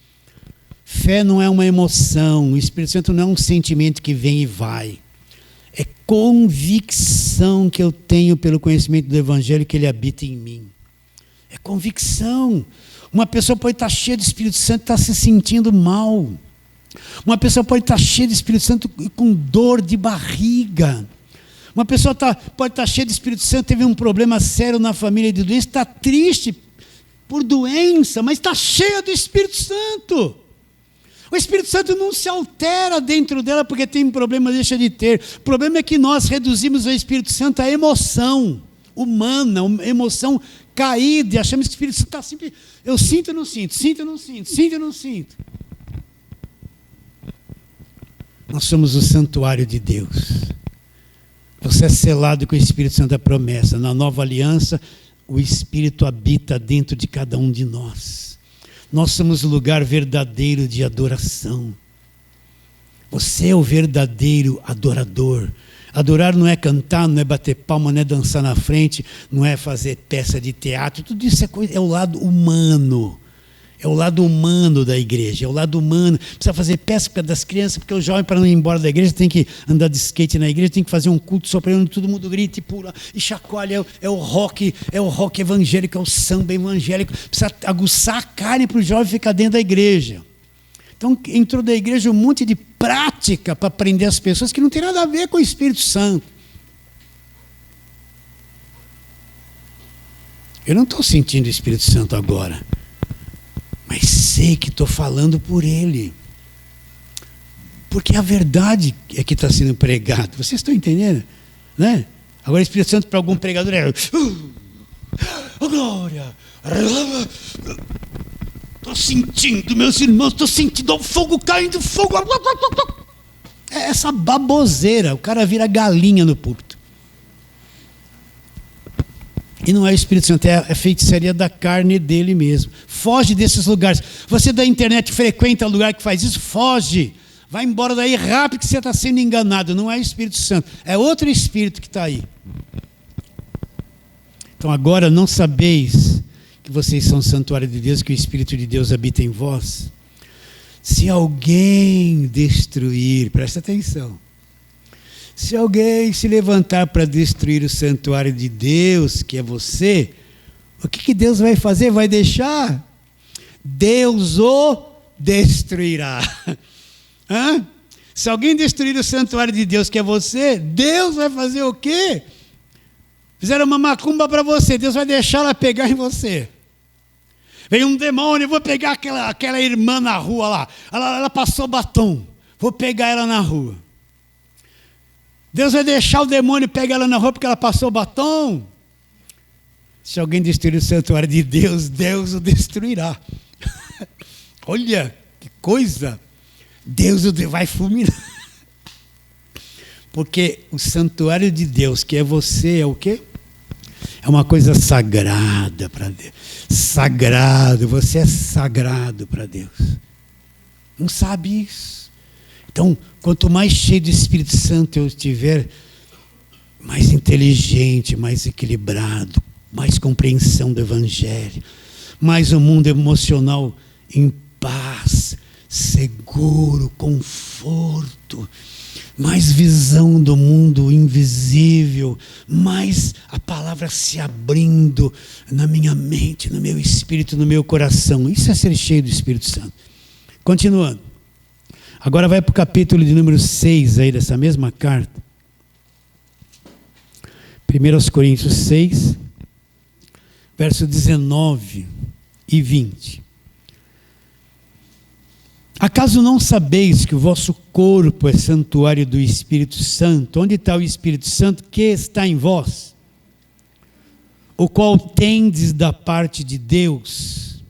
Fé não é uma emoção, o Espírito Santo não é um sentimento que vem e vai, é convicção que eu tenho pelo conhecimento do Evangelho que ele habita em mim. É convicção. Uma pessoa pode estar cheia do Espírito Santo e estar se sentindo mal. Uma pessoa pode estar cheia do Espírito Santo com dor de barriga. Uma pessoa pode estar cheia do Espírito Santo, teve um problema sério na família de doença, está triste por doença, mas está cheia do Espírito Santo. O Espírito Santo não se altera dentro dela porque tem um problema, deixa de ter. O problema é que nós reduzimos o Espírito Santo à emoção humana, uma emoção caída, e achamos que o Espírito Santo está sempre, eu sinto e não sinto, sinto e não sinto, sinto e não sinto. Nós somos o santuário de Deus. Você é selado com o Espírito Santo da promessa. Na nova aliança, o Espírito habita dentro de cada um de nós. Nós somos o lugar verdadeiro de adoração. Você é o verdadeiro adorador. Adorar não é cantar, não é bater palma, não é dançar na frente, não é fazer peça de teatro, tudo isso é o lado humano. É o lado humano da igreja, é o lado humano. Precisa fazer peça das crianças, porque o jovem, para não ir embora da igreja, tem que andar de skate na igreja, tem que fazer um culto soprano, todo mundo grita e pula e chacoalha. É o rock evangélico, é o samba evangélico. Precisa aguçar a carne para o jovem ficar dentro da igreja. Então entrou da igreja um monte de prática para prender as pessoas que não tem nada a ver com o Espírito Santo. Eu não estou sentindo o Espírito Santo agora, mas sei que estou falando por ele. Porque a verdade é que está sendo pregada. Vocês estão entendendo? Né? Agora o Espírito Santo para algum pregador é... Oh, glória! Estou sentindo, meus irmãos, estou sentindo o fogo caindo, fogo... É essa baboseira, o cara vira galinha no púlpito. E não é o Espírito Santo, é a feitiçaria da carne dele mesmo. Foge desses lugares. Você da internet frequenta lugar que faz isso, foge. Vai embora daí rápido que você está sendo enganado. Não é o Espírito Santo, é outro Espírito que está aí. Então agora não sabeis que vocês são santuário de Deus, que o Espírito de Deus habita em vós. Se alguém destruir, presta atenção. Se alguém se levantar para destruir o santuário de Deus, que é você, o que Deus vai fazer? Vai deixar? Deus o destruirá. Hã? Se alguém destruir o santuário de Deus, que é você, Deus vai fazer o quê? Fizeram uma macumba para você, Deus vai deixar ela pegar em você. Vem um demônio, vou pegar aquela irmã na rua lá, ela passou batom, vou pegar ela na rua. Deus vai deixar o demônio pegar ela na rua porque ela passou batom? Se alguém destruir o santuário de Deus, Deus o destruirá. Olha que coisa! Deus o vai fulminar. Porque o santuário de Deus, que é você, é o quê? É uma coisa sagrada para Deus. Sagrado, você é sagrado para Deus. Não sabe isso? Então, quanto mais cheio do Espírito Santo eu estiver, mais inteligente, mais equilibrado, mais compreensão do Evangelho, mais um mundo emocional em paz, seguro, conforto, mais visão do mundo invisível, mais a palavra se abrindo na minha mente, no meu espírito, no meu coração. Isso é ser cheio do Espírito Santo. Continuando. Agora vai para o capítulo de número 6 aí dessa mesma carta. 1 Coríntios 6, verso 19 e 20. Acaso não sabeis que o vosso corpo é santuário do Espírito Santo? Onde está o Espírito Santo que está em vós? O qual tendes da parte de Deus,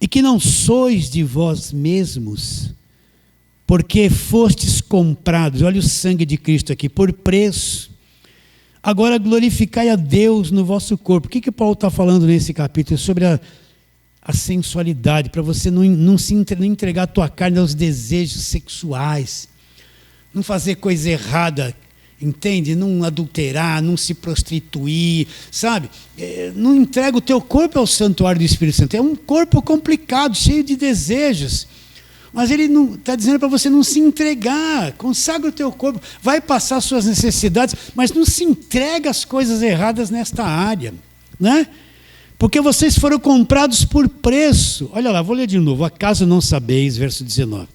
e que não sois de vós mesmos, porque fostes comprados, olha o sangue de Cristo aqui, por preço. Agora glorificai a Deus no vosso corpo. O que Paulo está falando nesse capítulo? Sobre a sensualidade, para você não entregar a tua carne aos desejos sexuais, não fazer coisa errada, entende? Não adulterar, não se prostituir, sabe? Não entrega o teu corpo ao santuário do Espírito Santo. É um corpo complicado, cheio de desejos. Mas ele está dizendo para você não se entregar, consagra o teu corpo, vai passar suas necessidades, mas não se entrega às coisas erradas nesta área, né? Porque vocês foram comprados por preço. Olha lá, vou ler de novo. Acaso não sabeis, verso 19,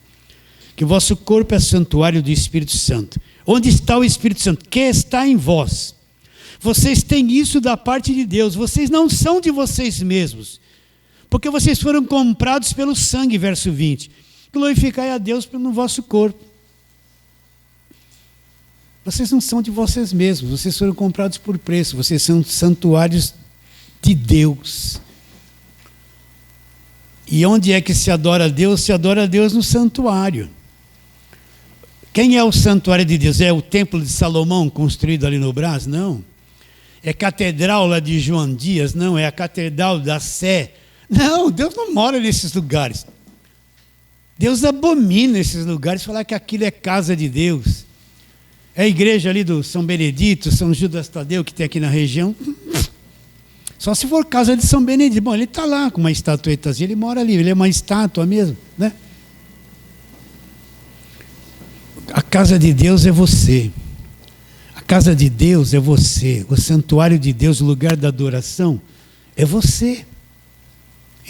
que o vosso corpo é santuário do Espírito Santo. Onde está o Espírito Santo? Que está em vós. Vocês têm isso da parte de Deus, vocês não são de vocês mesmos, porque vocês foram comprados pelo sangue, verso 20. Glorificai a Deus no vosso corpo. Vocês não são de vocês mesmos, vocês foram comprados por preço, vocês são santuários de Deus. E onde é que se adora a Deus? Se adora a Deus no santuário. Quem é o santuário de Deus? É o templo de Salomão construído ali no Brás? Não. É a catedral lá de João Dias? Não. É a catedral da Sé? Não, Deus não mora nesses lugares. Deus abomina esses lugares, falar que aquilo é casa de Deus. É a igreja ali do São Benedito, São Judas Tadeu, que tem aqui na região. Só se for casa de São Benedito. Bom, ele está lá com uma estatuetazinha, ele mora ali, ele é uma estátua mesmo, né? A casa de Deus é você. A casa de Deus é você. O santuário de Deus, o lugar da adoração, é você.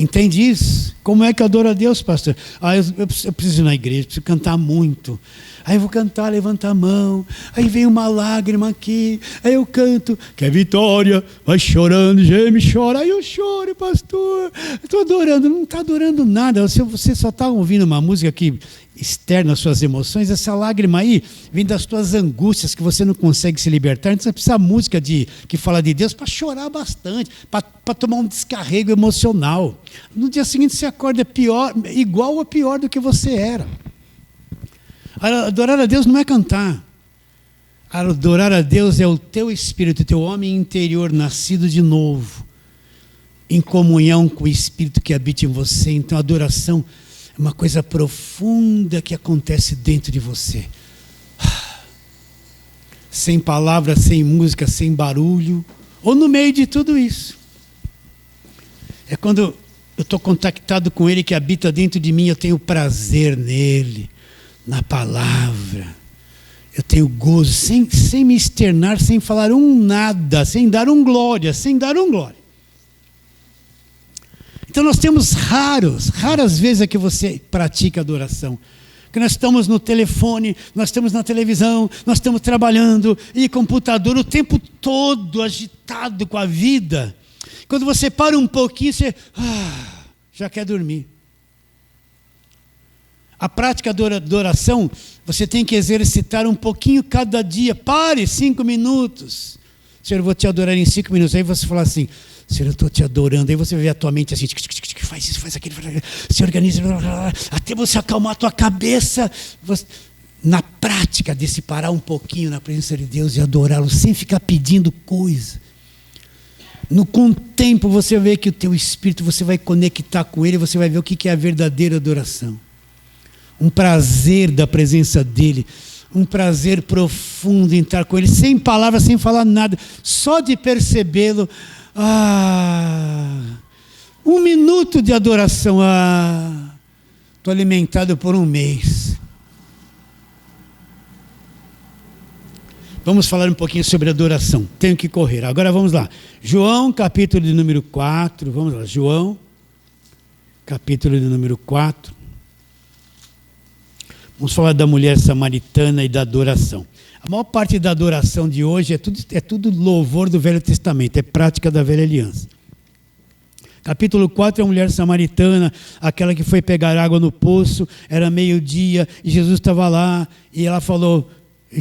Entende isso? Como é que eu adoro a Deus, pastor? Eu preciso ir na igreja, preciso cantar muito. Aí eu vou cantar, levanta a mão. Aí vem uma lágrima aqui. Aí eu canto, que é vitória, vai chorando, geme, chora. Aí eu choro, pastor. Estou adorando. Não está adorando nada. Se você só está ouvindo uma música aqui externa às suas emoções, essa lágrima aí vem das tuas angústias que você não consegue se libertar. Então você precisa de música que fala de Deus para chorar bastante, para tomar um descarrego emocional. No dia seguinte você acorda pior, igual ou pior do que você era. Adorar a Deus não é cantar. Adorar a Deus é o teu espírito, o teu homem interior nascido de novo, em comunhão com o Espírito que habita em você. Então a adoração é uma coisa profunda que acontece dentro de você. Sem palavras, sem música, sem barulho, ou no meio de tudo isso. É quando eu estou contactado com Ele que habita dentro de mim, eu tenho prazer nele, na palavra. Eu tenho gozo, sem me externar, sem falar nada, sem dar glória. Então nós temos raras vezes é que você pratica adoração. Porque nós estamos no telefone, nós estamos na televisão, nós estamos trabalhando, e computador o tempo todo agitado com a vida. Quando você para um pouquinho, você já quer dormir. A prática da adoração, você tem que exercitar um pouquinho cada dia. Pare 5 minutos. Senhor, eu vou te adorar em 5 minutos. Aí você fala assim, Senhor, eu estou te adorando. Aí você vê a tua mente assim, faz isso, faz aquilo, se organiza, até você acalmar a tua cabeça. Na prática de se parar um pouquinho na presença de Deus e adorá-lo, sem ficar pedindo coisa. Com o tempo você vê que o teu espírito, você vai conectar com ele, você vai ver o que é a verdadeira adoração. Um prazer da presença dele, um prazer profundo em estar com ele, sem palavras, sem falar nada, só de percebê-lo. 1 minuto de adoração, estou alimentado por 1 mês. Vamos falar um pouquinho sobre adoração, tenho que correr, agora vamos lá, João capítulo de número 4, vamos lá, João capítulo de número 4, vamos falar da mulher samaritana e da adoração. A maior parte da adoração de hoje é tudo louvor do Velho Testamento, é prática da Velha Aliança. Capítulo 4 é a mulher samaritana, aquela que foi pegar água no poço, era meio-dia, e Jesus estava lá, e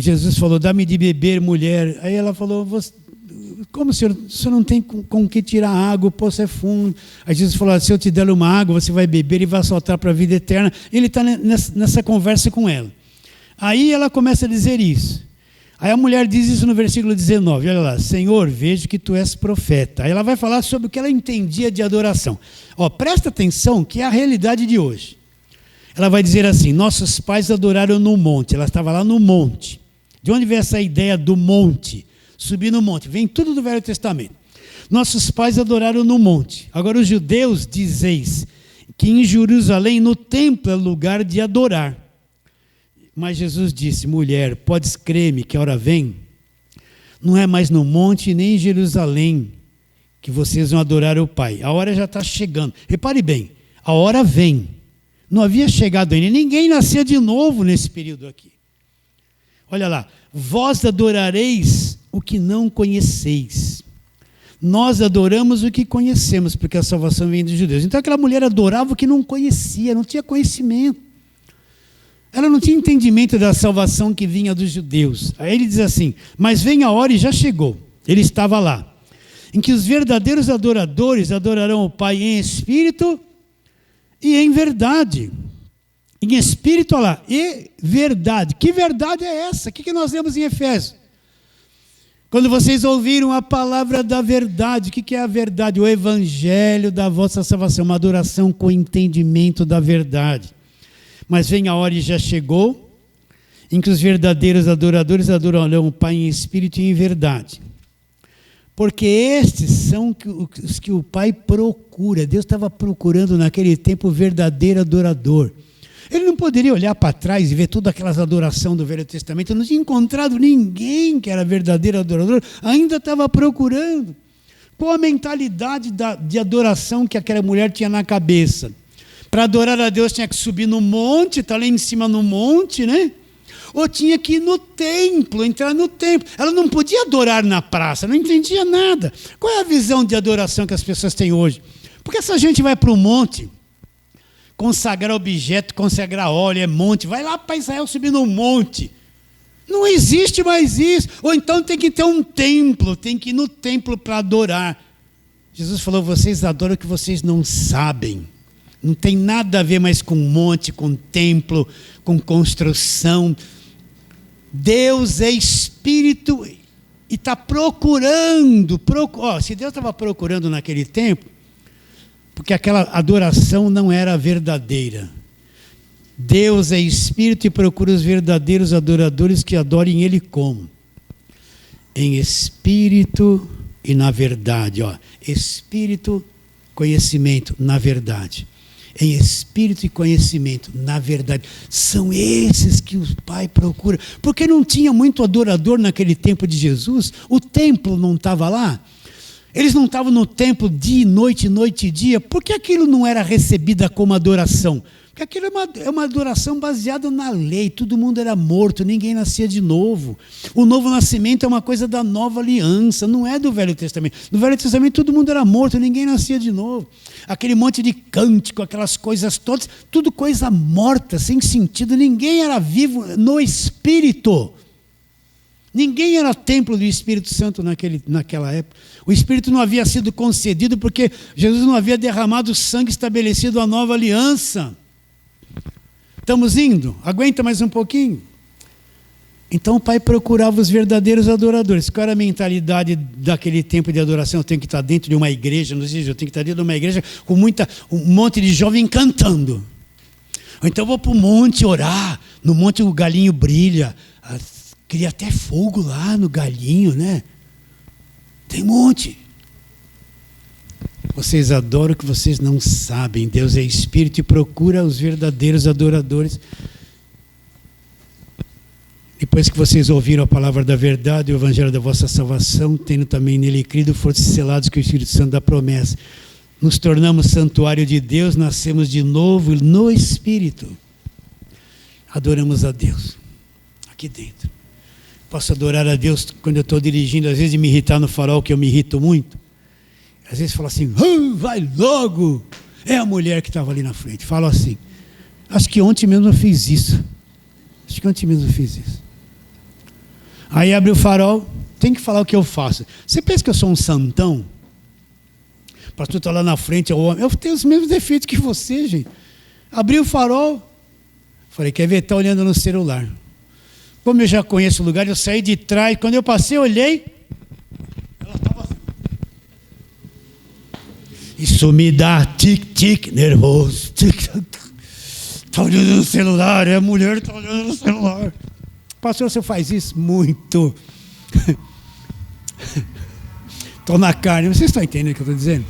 Jesus falou, dá-me de beber, mulher. Aí ela falou, como o senhor não tem com que tirar água, o poço é fundo. Aí Jesus falou, se eu te der uma água, você vai beber e vai soltar para a vida eterna. Ele está nessa conversa com ela. Aí ela começa a dizer isso. Aí a mulher diz isso no versículo 19, olha lá, Senhor, vejo que tu és profeta. Aí ela vai falar sobre o que ela entendia de adoração. Presta atenção que é a realidade de hoje. Ela vai dizer assim, nossos pais adoraram no monte, ela estava lá no monte. De onde vem essa ideia do monte? Subir no monte, vem tudo do Velho Testamento. Nossos pais adoraram no monte. Agora os judeus dizeis que em Jerusalém, no templo, é lugar de adorar. Mas Jesus disse, mulher, podes crer-me que a hora vem, não é mais no monte nem em Jerusalém que vocês vão adorar o Pai. A hora já está chegando. Repare bem, a hora vem. Não havia chegado ainda. Ninguém nascia de novo nesse período aqui. Olha lá. Vós adorareis o que não conheceis. Nós adoramos o que conhecemos, porque a salvação vem dos judeus. Então aquela mulher adorava o que não conhecia, não tinha conhecimento. Ela não tinha entendimento da salvação que vinha dos judeus. Aí ele diz assim, mas vem a hora e já chegou. Ele estava lá. Em que os verdadeiros adoradores adorarão o Pai em espírito e em verdade. Em espírito, olha lá, e verdade. Que verdade é essa? O que nós lemos em Efésios? Quando vocês ouviram a palavra da verdade, o que é a verdade? O evangelho da vossa salvação, uma adoração com entendimento da verdade. Mas vem a hora e já chegou, em que os verdadeiros adoradores adorarão o Pai em espírito e em verdade. Porque estes são os que o Pai procura. Deus estava procurando naquele tempo o verdadeiro adorador. Ele não poderia olhar para trás e ver toda aquelas adoração do Velho Testamento. Não tinha encontrado ninguém que era verdadeiro adorador. Ainda estava procurando. Qual a mentalidade de adoração que aquela mulher tinha na cabeça? Para adorar a Deus tinha que subir no monte, estar lá em cima no monte, né? Ou tinha que ir no templo, entrar no templo. Ela não podia adorar na praça, não entendia nada. Qual é a visão de adoração que as pessoas têm hoje? Porque essa gente vai para o monte, consagrar objeto, consagrar óleo, é monte, vai lá para Israel subir no monte. Não existe mais isso. Ou então tem que ter um templo, tem que ir no templo para adorar. Jesus falou, vocês adoram o que vocês não sabem. Não tem nada a ver mais com monte, com templo, com construção. Deus é espírito e está procurando. Se Deus estava procurando naquele tempo, porque aquela adoração não era verdadeira. Deus é espírito e procura os verdadeiros adoradores que adorem Ele como? Em espírito e na verdade. Espírito, conhecimento, na verdade. Em espírito e conhecimento, na verdade. São esses que o Pai procura. Porque não tinha muito adorador naquele tempo de Jesus. O templo não estava lá. Eles não estavam no templo dia e noite e dia. Por que aquilo não era recebida como adoração? Porque aquilo é uma adoração baseada na lei. Todo mundo era morto, ninguém nascia de novo. O novo nascimento é uma coisa da nova aliança, não é do Velho Testamento. No Velho Testamento todo mundo era morto, ninguém nascia de novo. Aquele monte de cântico, aquelas coisas todas, tudo coisa morta, sem sentido. Ninguém era vivo no Espírito. Ninguém era templo do Espírito Santo naquela época. O Espírito não havia sido concedido porque Jesus não havia derramado sangue estabelecido a nova aliança. Estamos indo? Aguenta mais um pouquinho? Então o Pai procurava os verdadeiros adoradores. Qual era a mentalidade daquele tempo de adoração? Eu tenho que estar dentro de uma igreja, nos dias, eu tenho que estar dentro de uma igreja com um monte de jovem cantando. Ou então eu vou para o monte orar, no monte o galinho brilha, cria até fogo lá no galinho, né? Tem um monte. Vocês adoram o que vocês não sabem. Deus é espírito e procura os verdadeiros adoradores. Depois que vocês ouviram a palavra da verdade, o evangelho da vossa salvação, tendo também nele crido, foram selados com o Espírito Santo da promessa. Nos tornamos santuário de Deus, nascemos de novo no Espírito. Adoramos a Deus aqui dentro. Posso adorar a Deus quando eu estou dirigindo, às vezes de me irritar no farol, que eu me irrito muito. Às vezes falo assim, vai logo. É a mulher que estava ali na frente. Falo assim. Acho que ontem mesmo eu fiz isso. Aí abre o farol, tem que falar o que eu faço. Você pensa que eu sou um santão? O pastor está lá na frente, eu tenho os mesmos defeitos que você, gente. Abri o farol, falei, quer ver? Está olhando no celular. Como eu já conheço o lugar, eu saí de trás. Quando eu passei, eu olhei. Ela estava assim. Isso me dá tic-tic nervoso. Está olhando no celular, a mulher está olhando no celular. Pastor, você faz isso? Muito. Estou na carne. Vocês estão entendendo o que eu estou dizendo?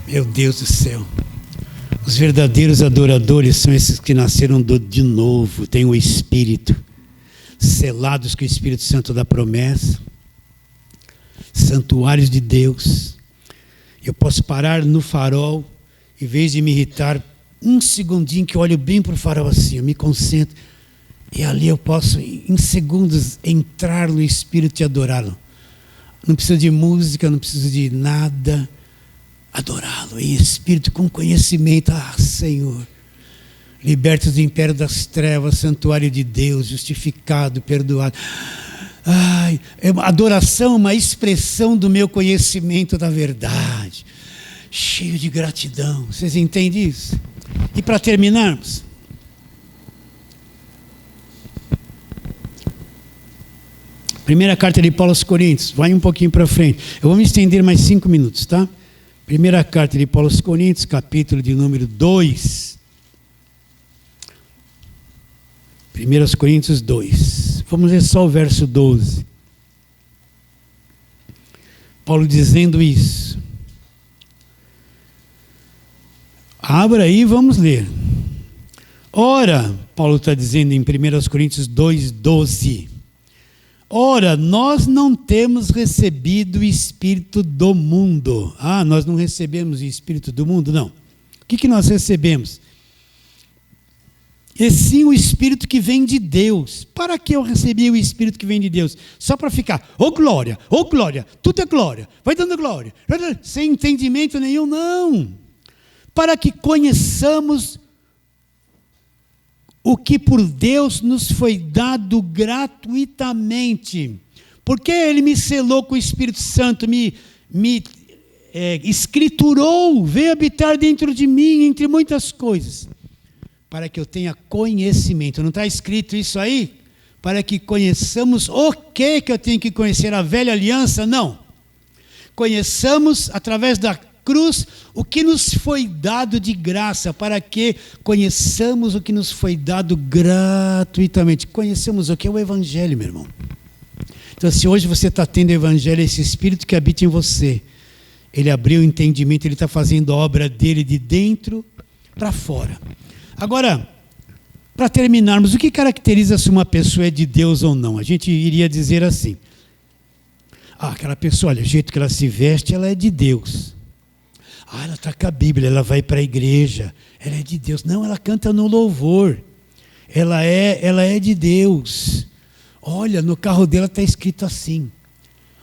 Meu Deus do céu. Os verdadeiros adoradores são esses que nasceram de novo, têm o Espírito, selados com o Espírito Santo da promessa, santuários de Deus. Eu posso parar no farol, em vez de me irritar, um segundinho que eu olho bem para o farol assim, eu me concentro, e ali eu posso, em segundos, entrar no Espírito e adorá-lo. Não preciso de música, não preciso de nada. Adorá-lo em espírito, com conhecimento. Senhor, libertos do império das trevas, santuário de Deus, justificado, perdoado. Adoração é uma expressão do meu conhecimento da verdade, cheio de gratidão. Vocês entendem isso? E para terminarmos, primeira carta de Paulo aos Coríntios, vai um pouquinho para frente. Eu vou me estender mais 5 minutos, tá? Primeira carta de Paulo aos Coríntios, capítulo de número 2. 1 Coríntios 2. Vamos ler só o verso 12. Paulo dizendo isso. Abra aí e vamos ler. Ora, Paulo está dizendo em 1 Coríntios 2, 12. Ora, nós não temos recebido o Espírito do mundo. Nós não recebemos o Espírito do mundo? Não. O que nós recebemos? E sim o Espírito que vem de Deus. Para que eu recebi o Espírito que vem de Deus? Só para ficar, glória, tudo é glória, vai dando glória, sem entendimento nenhum, não. Para que conheçamos o que por Deus nos foi dado gratuitamente. Porque Ele me selou com o Espírito Santo, me escriturou, veio habitar dentro de mim, entre muitas coisas. Para que eu tenha conhecimento. Não está escrito isso aí? Para que conheçamos o que eu tenho que conhecer? A velha aliança? Não. Conheçamos através da cruz o que nos foi dado de graça, para que conheçamos o que nos foi dado gratuitamente. Conhecemos o que é o Evangelho, meu irmão. Então, se hoje você está tendo o Evangelho, esse Espírito que habita em você, ele abriu o entendimento, ele está fazendo a obra dele de dentro para fora. Agora, para terminarmos, o que caracteriza se uma pessoa é de Deus ou não? A gente iria dizer assim: aquela pessoa, olha, o jeito que ela se veste, ela é de Deus. Ela está com a Bíblia, ela vai para a igreja, ela é de Deus. Não, ela canta no louvor, ela é de Deus. Olha, no carro dela está escrito assim: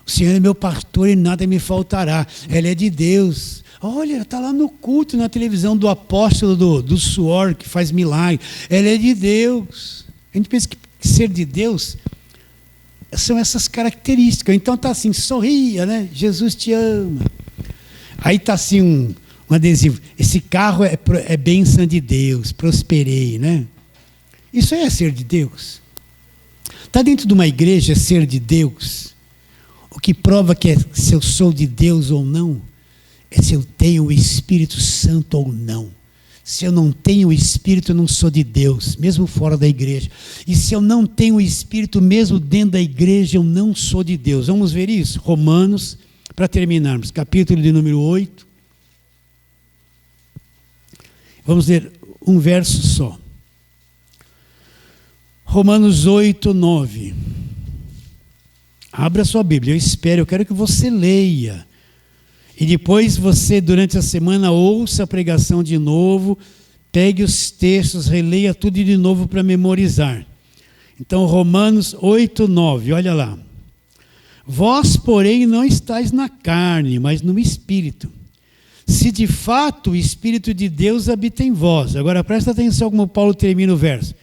o Senhor é meu pastor e nada me faltará. Ela é de Deus. Olha, ela está lá no culto, na televisão do apóstolo do suor, que faz milagre. Ela é de Deus. A gente pensa que ser de Deus são essas características. Então está assim, sorria, né? Jesus te ama. Aí está assim um adesivo: esse carro é bênção de Deus, prosperei, né? Isso aí é ser de Deus. Está dentro de uma igreja, é ser de Deus. O que prova que se eu sou de Deus ou não, é se eu tenho o Espírito Santo ou não. Se eu não tenho o Espírito, eu não sou de Deus, mesmo fora da igreja. E se eu não tenho o Espírito, mesmo dentro da igreja, eu não sou de Deus. Vamos ver isso? Romanos, para terminarmos, capítulo de número 8. Vamos ler um verso só. Romanos 8, 9. Abra sua Bíblia, eu quero que você leia. E depois você, durante a semana, ouça a pregação de novo, pegue os textos, releia tudo de novo para memorizar. Então, Romanos 8, 9, olha lá. Vós, porém, não estáis na carne, mas no Espírito. Se de fato o Espírito de Deus habita em vós. Agora presta atenção como Paulo termina o verso.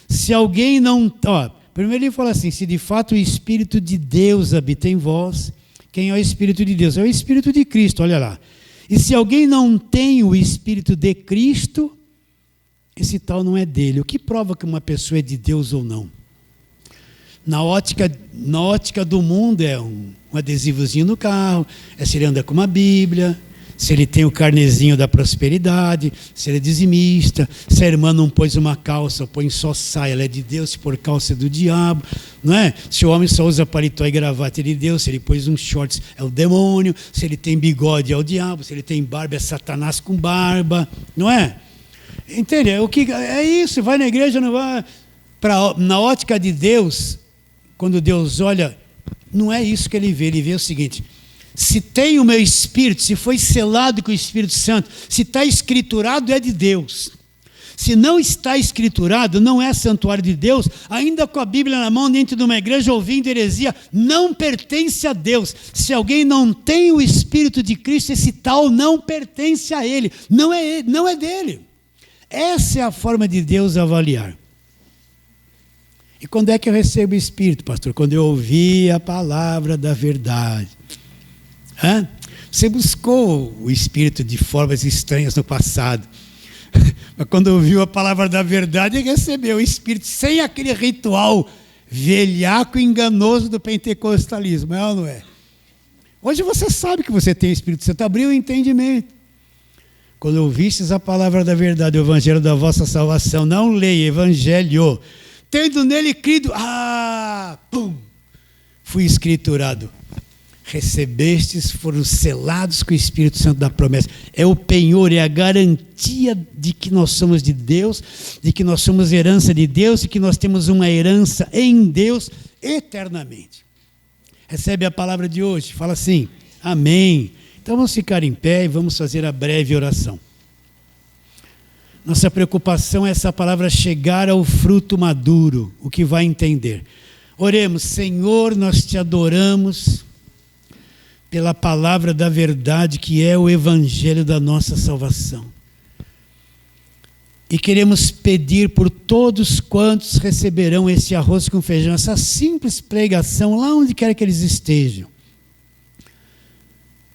Se alguém não... primeiro ele fala assim: se de fato o Espírito de Deus habita em vós. Quem é o Espírito de Deus? É o Espírito de Cristo, olha lá. E se alguém não tem o Espírito de Cristo, esse tal não é dele. O que prova que uma pessoa é de Deus ou não? Na ótica do mundo é um adesivozinho no carro, é se ele anda com uma Bíblia, se ele tem o carnezinho da prosperidade, se ele é dizimista, se a irmã não pôs uma calça, põe só saia, ela é de Deus, se pôr calça é do diabo, não é? Se o homem só usa paletó e gravata, ele é de Deus, se ele pôs um shorts é o demônio, se ele tem bigode é o diabo, se ele tem barba é Satanás com barba, não é? Entendeu? O que é isso? Vai na igreja, não vai? Na ótica de Deus, quando Deus olha, não é isso que ele vê o seguinte: se tem o meu Espírito, se foi selado com o Espírito Santo, se está escriturado, é de Deus. Se não está escriturado, não é santuário de Deus, ainda com a Bíblia na mão, dentro de uma igreja, ouvindo heresia, não pertence a Deus. Se alguém não tem o Espírito de Cristo, esse tal não pertence a Ele, não é dele. Essa é a forma de Deus avaliar. E quando é que eu recebo o Espírito, pastor? Quando eu ouvi a palavra da verdade. Você buscou o Espírito de formas estranhas no passado, mas quando ouviu a palavra da verdade, recebeu o Espírito sem aquele ritual velhaco e enganoso do pentecostalismo, é ou não é? Hoje você sabe que você tem o Espírito Santo, abriu o entendimento. Quando ouvistes a palavra da verdade, o evangelho da vossa salvação, não leia evangelho, tendo nele crido, fui escriturado. Recebestes, foram selados com o Espírito Santo da promessa. É o penhor, é a garantia de que nós somos de Deus, de que nós somos herança de Deus e que nós temos uma herança em Deus eternamente. Recebe a palavra de hoje, fala assim, amém. Então vamos ficar em pé e vamos fazer a breve oração. Nossa preocupação é essa palavra chegar ao fruto maduro, o que vai entender. Oremos, Senhor, nós te adoramos pela palavra da verdade que é o evangelho da nossa salvação. E queremos pedir por todos quantos receberão esse arroz com feijão, essa simples pregação lá onde quer que eles estejam.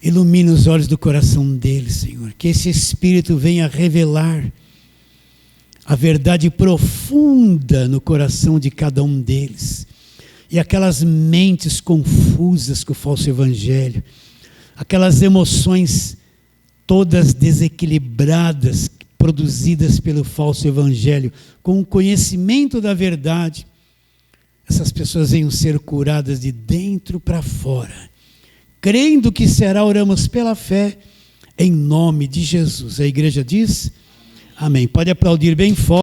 Ilumina os olhos do coração deles, Senhor, que esse Espírito venha revelar a verdade profunda no coração de cada um deles. E aquelas mentes confusas com o falso evangelho, aquelas emoções todas desequilibradas, produzidas pelo falso evangelho, com o conhecimento da verdade, essas pessoas venham ser curadas de dentro para fora. Crendo que será, oramos pela fé, em nome de Jesus. A igreja diz, amém. Pode aplaudir bem forte.